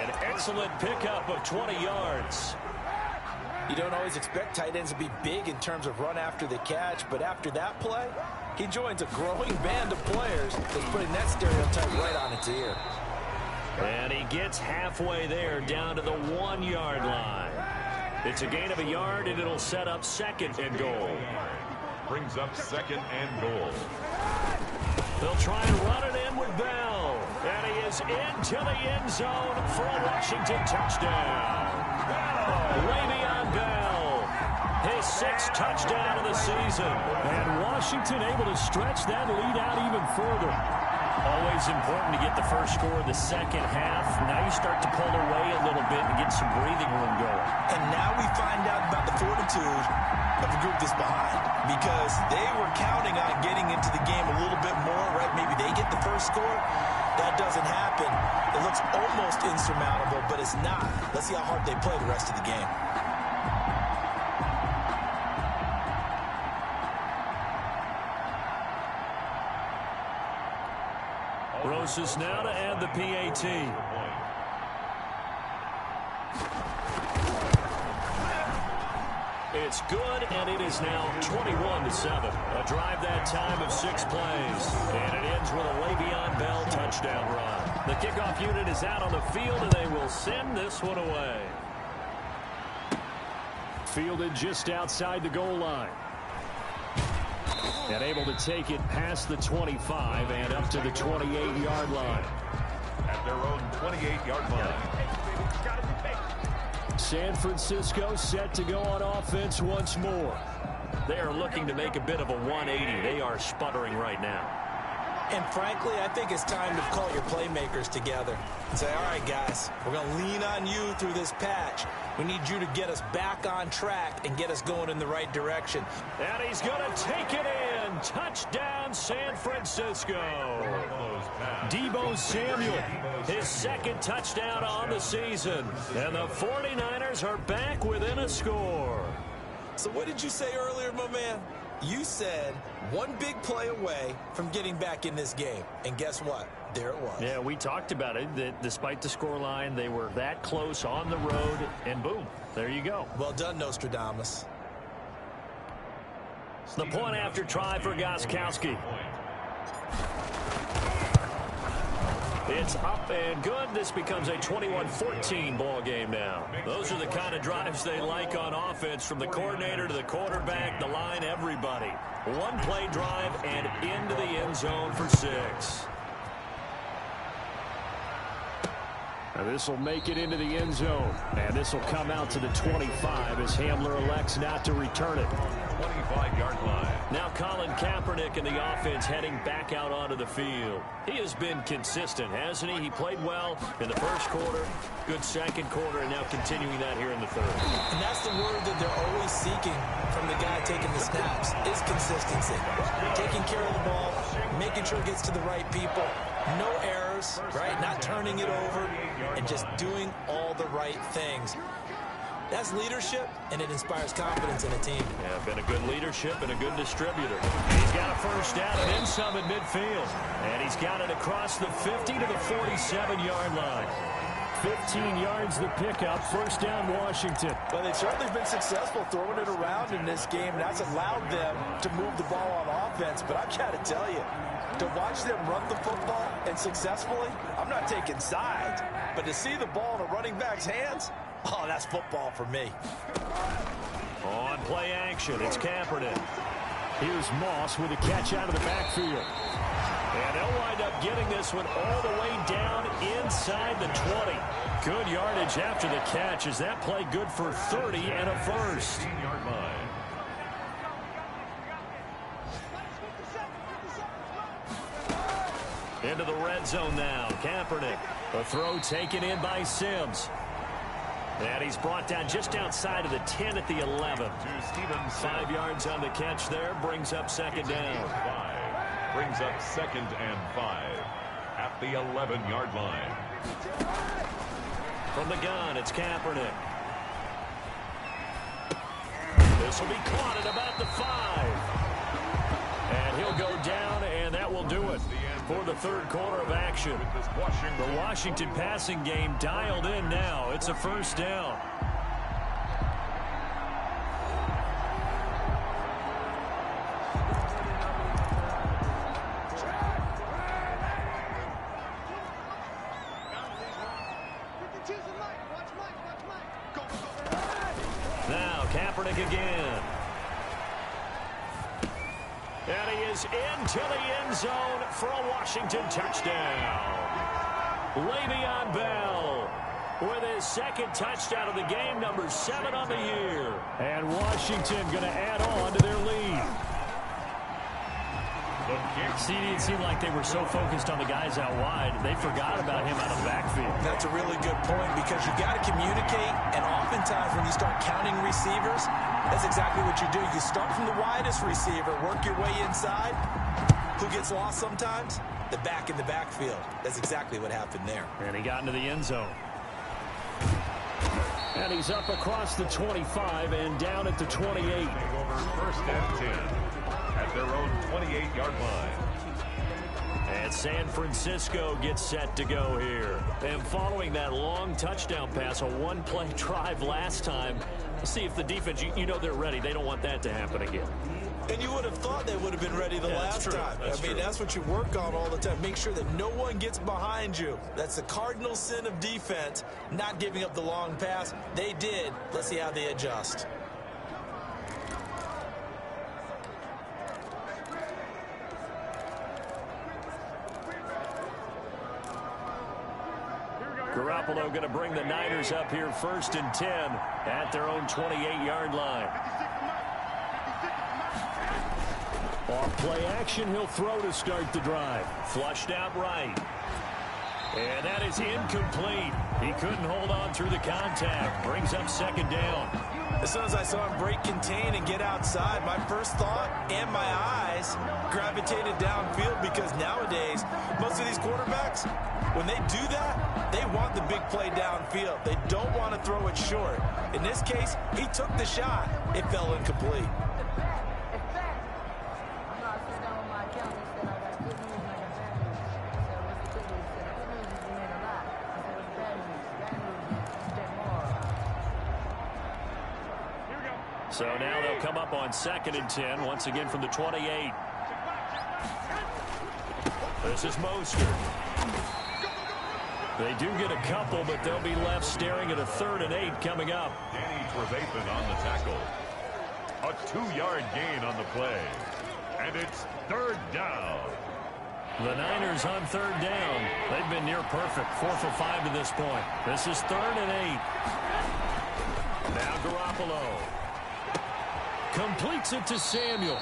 An excellent pickup of 20 yards. You don't always expect tight ends to be big in terms of run after the catch, but after that play, he joins a growing band of players that's putting that stereotype right on its ear. And he gets halfway there, down to the 1-yard line. It's a gain of a yard, and it'll set up 2nd and goal. Brings up 2nd and goal. They'll try and run it in with Bell. And he is into the end zone for a Washington touchdown. Le'Veon Bell, his 6th touchdown of the season. And Washington able to stretch that lead out even further. Always important to get the first score of the second half. Now you start to pull away a little bit and get some breathing room going. And now we find out about the fortitude of the group that's behind, because they were counting on getting into the game a little bit more, right? Maybe they get the first score. That doesn't happen. It looks almost insurmountable, but it's not. Let's see how hard they play the rest of the game. Rosas now to add the PAT. It's good, and it is now 21-7. A drive that time of 6 plays. And it ends with a Le'Veon Bell touchdown run. The kickoff unit is out on the field, and they will send this one away. Fielded just outside the goal line. And able to take it past the 25 and up to the 28-yard line. At their own 28-yard line. San Francisco set to go on offense once more. They are looking to make a bit of a 180. They are sputtering right now. And frankly, I think it's time to call your playmakers together and say, all right, guys, we're going to lean on you through this patch. We need you to get us back on track and get us going in the right direction. And he's going to take it in. Touchdown, San Francisco. Deebo Samuel, his 2nd touchdown on the season. And the 49ers are back within a score. So what did you say earlier, my man? You said one big play away from getting back in this game. And guess what? There it was. Yeah, we talked about it, that despite the scoreline, they were that close on the road, and boom, there you go. Well done, Nostradamus. The point after try for Gostkowski. It's up and good. This becomes a 21-14 ball game now. Those are the kind of drives they like on offense, from the coordinator to the quarterback, the line, everybody. One play drive and into the end zone for 6. Now this will make it into the end zone, and this will come out to the 25 as Hamler elects not to return it. 25-yard line. Now Colin Kaepernick in the offense heading back out onto the field. He has been consistent, hasn't he? He played well in the first quarter, good second quarter, and now continuing that here in the third. And that's the word that they're always seeking from the guy taking the snaps, is consistency. Taking care of the ball, making sure it gets to the right people, no errors, right? Not turning it over, and just doing all the right things. That's leadership, and it inspires confidence in a team. Yeah, been a good leadership and a good distributor. He's got a first down and then some in midfield. And he's got it across the 50 to the 47-yard line. 15 yards the pickup, first down Washington. Well, they've certainly been successful throwing it around in this game, and that's allowed them to move the ball on offense. But I've got to tell you, to watch them run the football and successfully, I'm not taking sides. But to see the ball in a running back's hands, oh, that's football for me. On play action, it's Kaepernick. Here's Moss with a catch out of the backfield. And they'll wind up getting this one all the way down inside the 20. Good yardage after the catch. Is that play good for 30 and a first? 15-yard line. Into the red zone now. Kaepernick. A throw taken in by Sims. And he's brought down just outside of the 10 at the 11. 5 yards on the catch there. Brings up second down. Brings up 2nd and 5 at the 11-yard line. From the gun, it's Kaepernick. This will be caught at about the 5. And he'll go down, and that will do it for the third quarter of action. The Washington passing game dialed in now. It's a first down. Now Kaepernick again. And he is into the end zone for a Washington touchdown. Le'Veon Bell with his second touchdown of the game, number 7 on the year. And Washington going to add on to their lead. See, it seemed like they were so focused on the guys out wide, they forgot about him out of the backfield. That's a really good point, because you got to communicate, and oftentimes when you start counting receivers, that's exactly what you do. You start from the widest receiver, work your way inside. Who gets lost sometimes? The back in the backfield. That's exactly what happened there. And he got into the end zone. And he's up across the 25 and down at the 28. Over 1st and 10 at their own 28-yard line. And San Francisco gets set to go here. And following that long touchdown pass, a one-play drive last time, see if the defense, you know they're ready. They don't want that to happen again. And you would have thought they would have been ready the last time. That's what you work on all the time. Make sure that no one gets behind you. That's the cardinal sin of defense, not giving up the long pass. They did. Let's see how they adjust. Garoppolo going to bring the Niners up here 1st and 10 at their own 28-yard line. Off play action, he'll throw to start the drive. Flushed out right. And that is incomplete. He couldn't hold on through the contact. Brings up second down. As soon as I saw him break contain and get outside, my first thought and my eyes gravitated downfield, because nowadays, most of these quarterbacks, when they do that, they want the big play downfield. They don't want to throw it short. In this case, he took the shot. It fell incomplete. So now they'll come up on 2nd and 10, once again from the 28. This is Mostert. They do get a couple, but they'll be left staring at a 3rd and 8 coming up. Danny Trevathan on the tackle. A 2-yard gain on the play. And it's 3rd down. The Niners on 3rd down. They've been near perfect, 4 for 5 to this point. This is 3rd and 8. Now Garoppolo completes it to Samuel.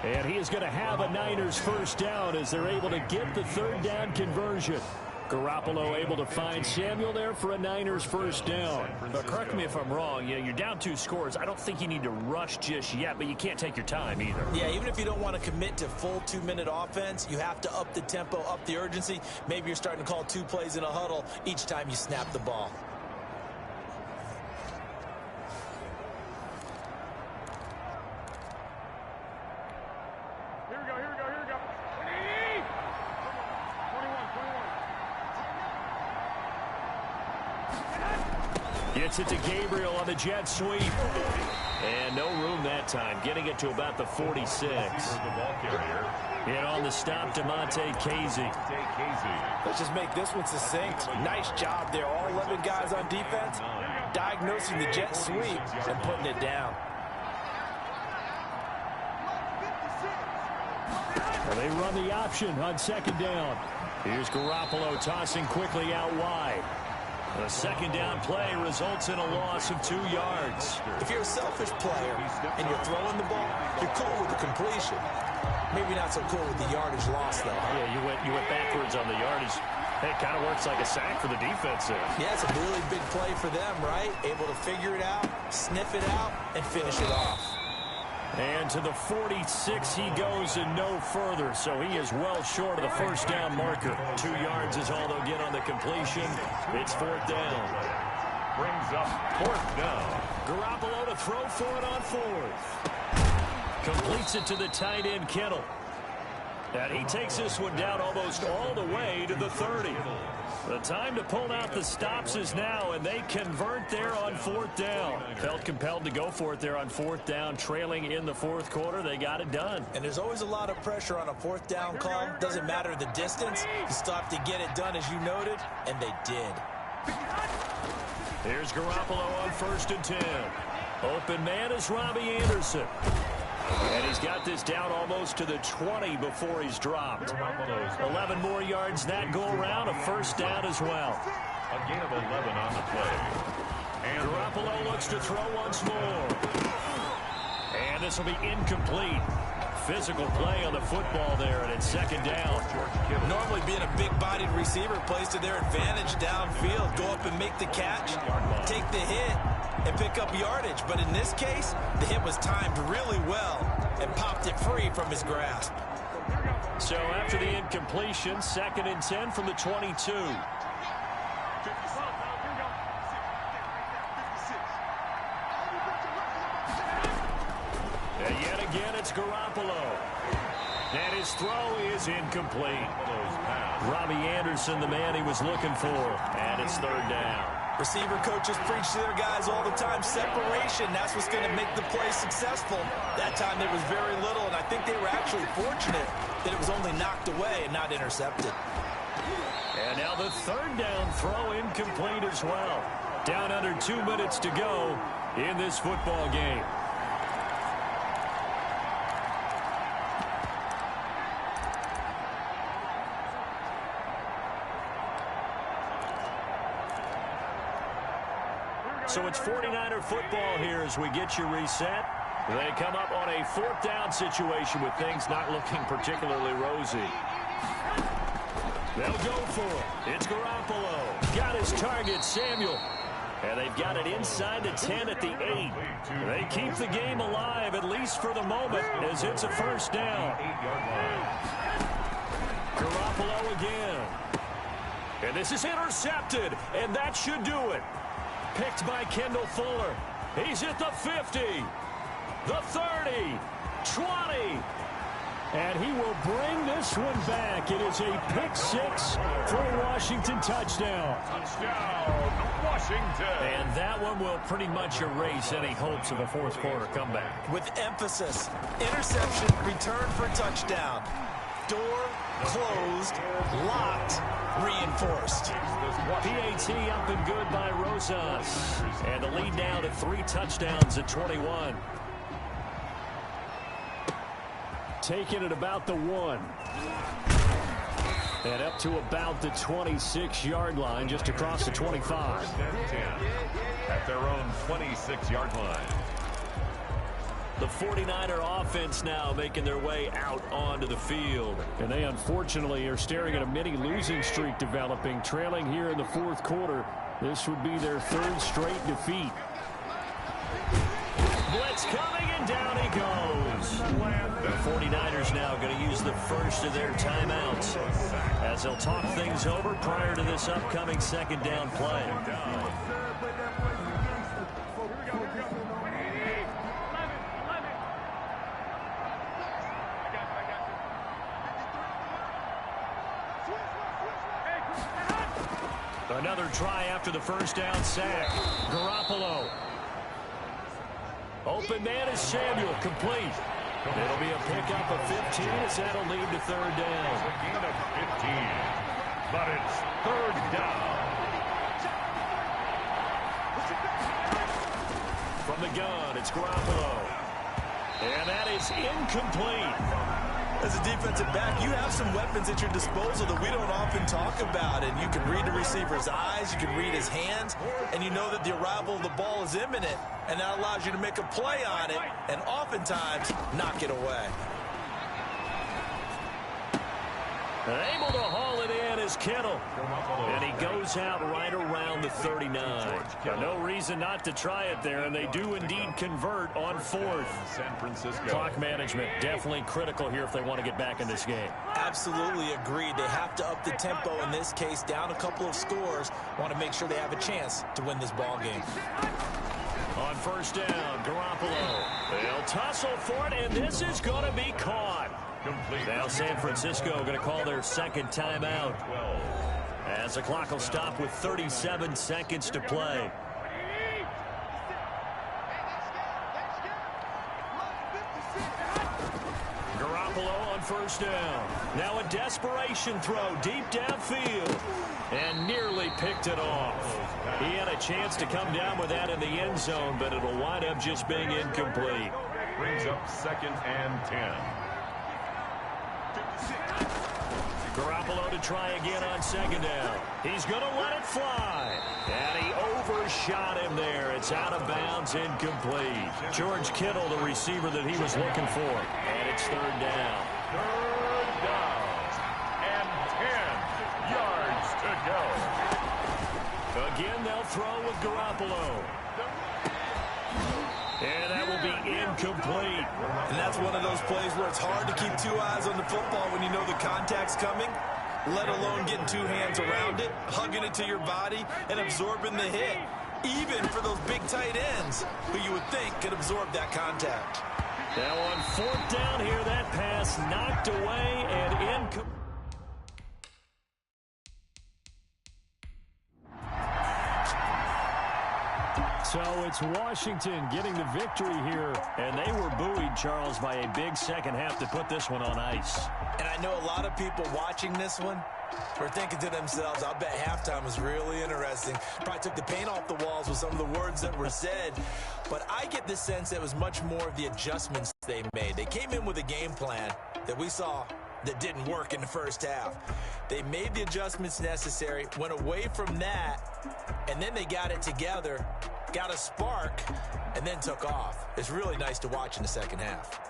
And he is going to have a Niners first down as they're able to get the 3rd down conversion. Garoppolo able to find Samuel there for a Niners first down. But correct me if I'm wrong. You're down 2 scores. I don't think you need to rush just yet, but you can't take your time either. Yeah, even if you don't want to commit to full 2-minute offense, you have to up the tempo, up the urgency. Maybe you're starting to call 2 plays in a huddle each time you snap the ball. Gets it to Gabriel on the jet sweep. And no room that time. Getting it to about the 46. And on the stop, DeMonte Casey. Let's just make this one succinct. Nice job there. All 11 guys on defense diagnosing the jet sweep and putting it down. Well, they run the option on 2nd down. Here's Garoppolo tossing quickly out wide. The 2nd down play results in a loss of 2 yards. If you're a selfish player and you're throwing the ball, you're cool with the completion. Maybe not so cool with the yardage loss, though. Huh? Yeah, you went backwards on the yardage. It kind of works like a sack for the defense there. Yeah, it's a really big play for them, right? Able to figure it out, sniff it out, and finish it off. And to the 46 he goes and no further, so he is well short of the first down marker. 2 yards is all they'll get on the completion. It's 4th down. Brings up 4th down. Garoppolo to throw for it on 4th. Completes it to the tight end Kittle. And he takes this one down almost all the way to the 30. The time to pull out the stops is now, and they convert there on 4th down. Felt compelled to go for it there on 4th down, trailing in the 4th quarter. They got it done. And there's always a lot of pressure on a 4th down call. Doesn't matter the distance. You still have to get it done, as you noted, and they did. Here's Garoppolo on 1st and 10. Open man is Robbie Anderson. And he's got this down almost to the 20 before he's dropped. 11 more yards that go around, a first down as well. A gain of 11 on the play. And Garoppolo looks to throw once more. And this will be incomplete. Physical play on the football there, and it's 2nd down. Normally being a big-bodied receiver plays to their advantage downfield. Go up and make the catch, take the hit, and pick up yardage. But in this case, the hit was timed really well and popped it free from his grasp. So after the incompletion, 2nd and 10 from the 22. And yet again, it's Garoppolo. And his throw is incomplete. Robbie Anderson, the man he was looking for. And it's 3rd down. Receiver coaches preach to their guys all the time. Separation, that's what's going to make the play successful. That time there was very little, and I think they were actually fortunate that it was only knocked away and not intercepted. And now the 3rd down throw incomplete as well. Down under 2 minutes to go in this football game. So it's 49er football here as we get you reset. They come up on a 4th down situation with things not looking particularly rosy. They'll go for it. It's Garoppolo. Got his target, Samuel. And they've got it inside the 10 at the 8. They keep the game alive, at least for the moment, as it's a first down. Garoppolo again. And this is intercepted, and that should do it. Picked by Kendall Fuller. He's at the 50, the 30, 20. And he will bring this one back. It is a pick 6 for a Washington touchdown. Touchdown, Washington. And that one will pretty much erase any hopes of a fourth quarter comeback. With emphasis, interception, return for touchdown. Door closed, locked, reinforced. PAT up and good by Rosas. And the lead down to 3 touchdowns at 21. Taking it about the 1. And up to about the 26-yard line, just across the 25. At their own 26-yard line. The 49er offense now making their way out onto the field. And they unfortunately are staring at a mini losing streak developing, trailing here in the fourth quarter. This would be their 3rd straight defeat. Blitz coming, and down he goes. The 49ers now going to use the first of their timeouts as they'll talk things over prior to this upcoming second down play. Another try after the first down sack. Garoppolo. Open man is Samuel, complete. It'll be a pickup of 15 as that'll lead to 3rd down. A gain of 15, but it's 3rd down. From the gun, it's Garoppolo. And that is incomplete. As a defensive back, you have some weapons at your disposal that we don't often talk about. And you can read the receiver's eyes, you can read his hands, and you know that the arrival of the ball is imminent. And that allows you to make a play on it and oftentimes knock it away. And able to haul it in is Kittle. And he goes out right around the 39. No reason not to try it there, and they do indeed convert on 4th. San Francisco. Clock management definitely critical here if they want to get back in this game. Absolutely agreed. They have to up the tempo in this case, down a couple of scores. Want to make sure they have a chance to win this ball game. On first down, Garoppolo. They'll tussle for it, and this is going to be caught. Now San Francisco going to call their second timeout as the clock will stop with 37 seconds to play. Garoppolo on first down. Now a desperation throw deep downfield and nearly picked it off. He had a chance to come down with that in the end zone, but it'll wind up just being incomplete. Brings up 2nd and 10. Garoppolo to try again on 2nd down. He's going to let it fly. And he overshot him there. It's out of bounds, incomplete. George Kittle, the receiver that he was looking for. And it's 3rd down. 3rd down. And 10 yards to go. Again, they'll throw with Garoppolo. And that will be incomplete. And that's one of those plays where it's hard to keep 2 eyes on the football when you know the contact's coming, let alone getting 2 hands around it, hugging it to your body, and absorbing the hit. Even for those big tight ends who you would think could absorb that contact. Now on 4th down here, that pass knocked away and incomplete. So it's Washington getting the victory here, and they were buoyed, Charles, by a big second half to put this one on ice. And I know a lot of people watching this one were thinking to themselves, I'll bet halftime was really interesting. Probably took the paint off the walls with some of the words that were said. But I get the sense that it was much more of the adjustments they made. They came in with a game plan that we saw that didn't work in the first half. They made the adjustments necessary, went away from that, and then they got it together, got a spark, and then took off. It's really nice to watch in the second half.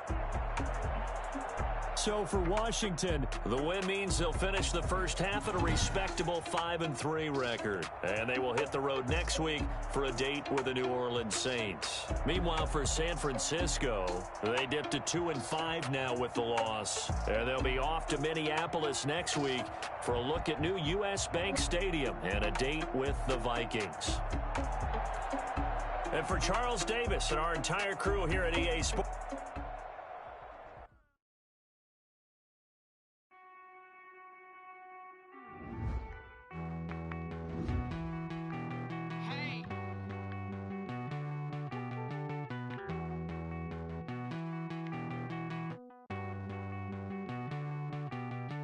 so for Washington. The win means they'll finish the first half at a respectable 5-3 record. And they will hit the road next week for a date with the New Orleans Saints. Meanwhile, for San Francisco, they dipped to 2-5 now with the loss. And they'll be off to Minneapolis next week for a look at new U.S. Bank Stadium and a date with the Vikings. And for Charles Davis and our entire crew here at EA Sports.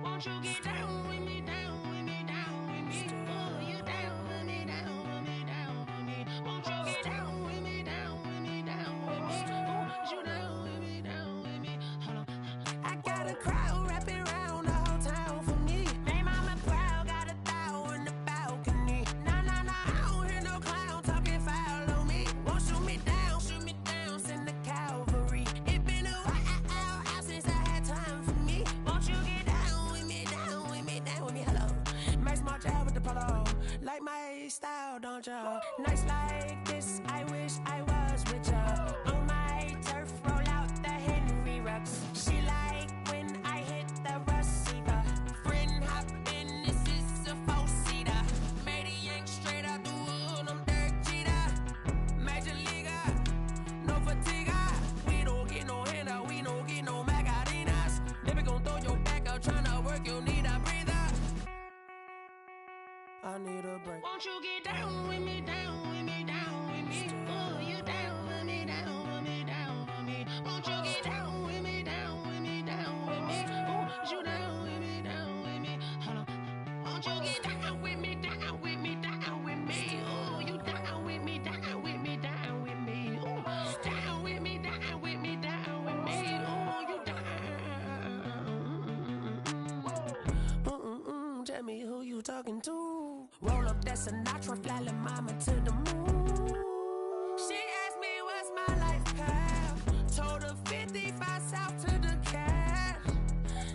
Won't you get down with me, down with me, down with me? Oh, you down with me, down with me, down with me. Won't you get down with me, down with me, down with me? Oh, you down with me, down with me? Hold on. I got a crowd wrapping around the whole town for me. They mama proud, got a thou in the balcony. Nah, nah, nah, I don't hear no clown talking foul on me. Won't shoot me down, send the cavalry. It been a while since I had time for me. Won't you get down with me, down with me, down with me? Hello. Max March out with the polo. Like my style, don't ya? Nights like this, I wish I was with ya. On my turf, roll out the Henry Rux. She like when I hit the receiver. Friend hop in, this is a four-seater. Made a yank straight out the wood, I'm Derek Jeter. Major leaguer, no fatigue. We don't get no handout, we don't get no Macarinas. Never gon' throw your back out, tryna work, you need a breather. I need a break. Won't you get down with me, down with me, down with me? Oh, you down with me, down with me, down with me? Won't you get down with me, down with me, down with me? Oh, you down with me, down with me? Hold on. Won't you get down with me, down with me, down with me? Oh, you down with me, down with me, down with me? Oh, down with me, down with me, down with me? Oh, you down. Tell me who you talking to. Roll up that Sinatra, fly la mama to the moon. She asked me what's my life path. Told her 55 south to the cash.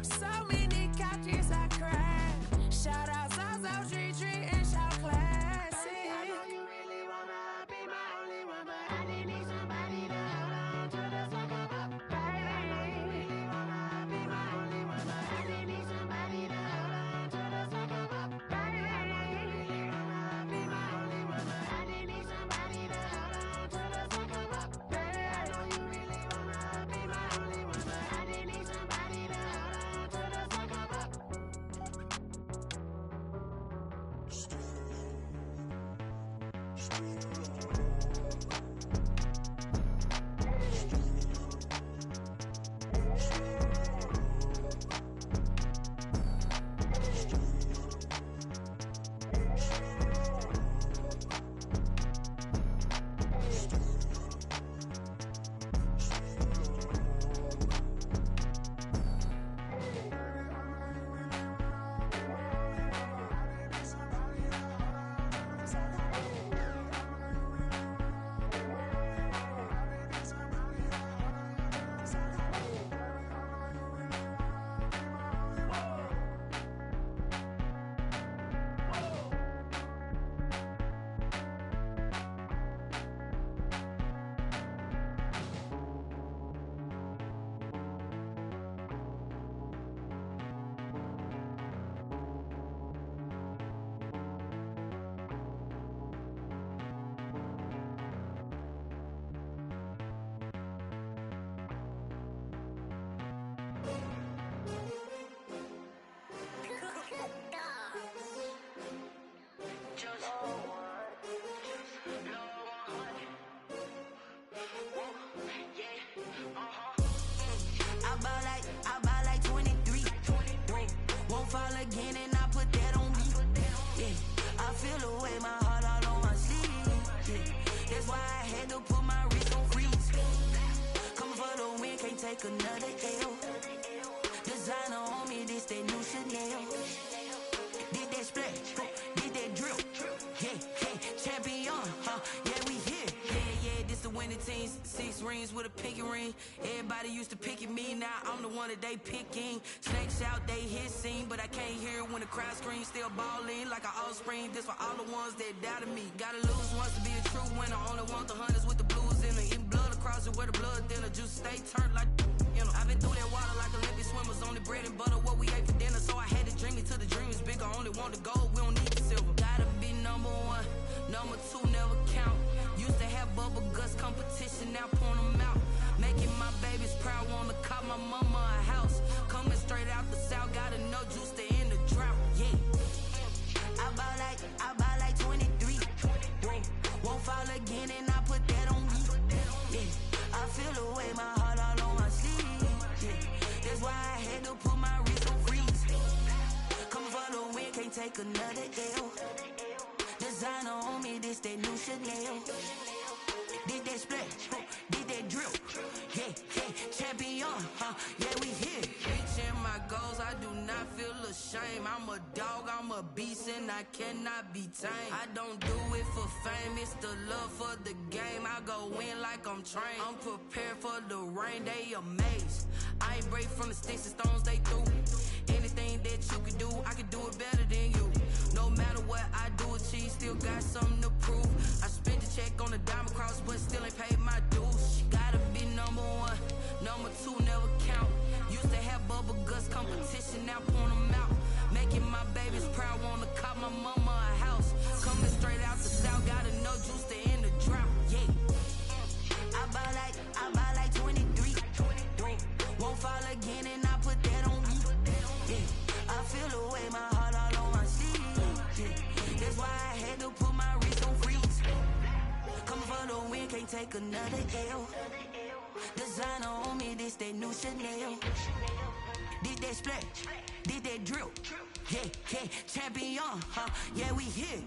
So many couches I cried. Shout out South Street and shout classic. I know you really wanna be my only one, but I didn't need somebody to hold on to the sucker up. Baby, I know you really wanna be my only one, but I didn't need somebody to hold on to the sucker up. Baby, I know you really wanna be my only one, but I didn't need somebody to hold on to the sucker up. Baby, I know you really wanna be my only one, but I didn't need somebody to hold on to the sucker up. I buy like 23. Won't fall again and I put that on me. Yeah, I feel the way, my heart all on my sleeve. Yeah, that's why I had to put my wrist on freeze. Coming for the win, can't take another L. Designer on me, this that new Chanel. Did that splash, did that drill. Yeah, champion, yeah, we here. Yeah, this the winning many teams, 6 rings with a pinky ring. Everybody used to pick at me, now I'm the one that they picking. Snakes out, they hit scene, but I can't hear it when the crowd screams. Still balling like an offspring. This for all the ones that doubted me. Gotta lose once to be a true winner. Only want the hunters with the blues in it. Eating blood across it where the blood thinner. Juice stay turned like, you know. I've been through that water like Olympic swimmers. Only bread and butter, what we ate for dinner. So I had to dream it till the dream is bigger. Only want the gold, we don't need the silver. Gotta be number 1, number 2 never count. Used to have bubble guts competition, now point them out. Making my babies proud, wanna cop my mama a house. Coming straight out the south, gotta know juice to end the drought. Yeah, I buy like 23. Won't fall again, and I put that on me. Yeah, I feel the way, my heart all on my sleeve. Yeah, that's why I had to put my wrist on freeze. Come for the win, can't take another L. Designer on me, this that new Chanel. Did that splash, did that drill. Yeah, champion, yeah, we here. Reaching my goals, I do not feel ashamed. I'm a dog, I'm a beast, and I cannot be tamed. I don't do it for fame, it's the love for the game. I go in like I'm trained. I'm prepared for the rain, they amazed. I ain't break from the sticks and stones they threw. Anything that you can do, I can do it better than you. No matter what I do, achieve, still got something to prove. I spent the check on the diamond cross, but still ain't paid my dues. Gotta be number 1, number 2 never count. Used to have bubble guts competition, now point them out. Making my babies proud, wanna cop my mama a house. Coming straight out the south, gotta know juice to end the drought. Yeah, I buy like 23. Won't fall again, and I put that on me. Yeah, I feel the way, my heart all on my sleeve. Yeah, that's why I had to put my wrist on freeze. Coming for the win, can't take another L. Designer on me, this that new Chanel. Did that splash, did that drill. Yeah, champion, yeah, we here.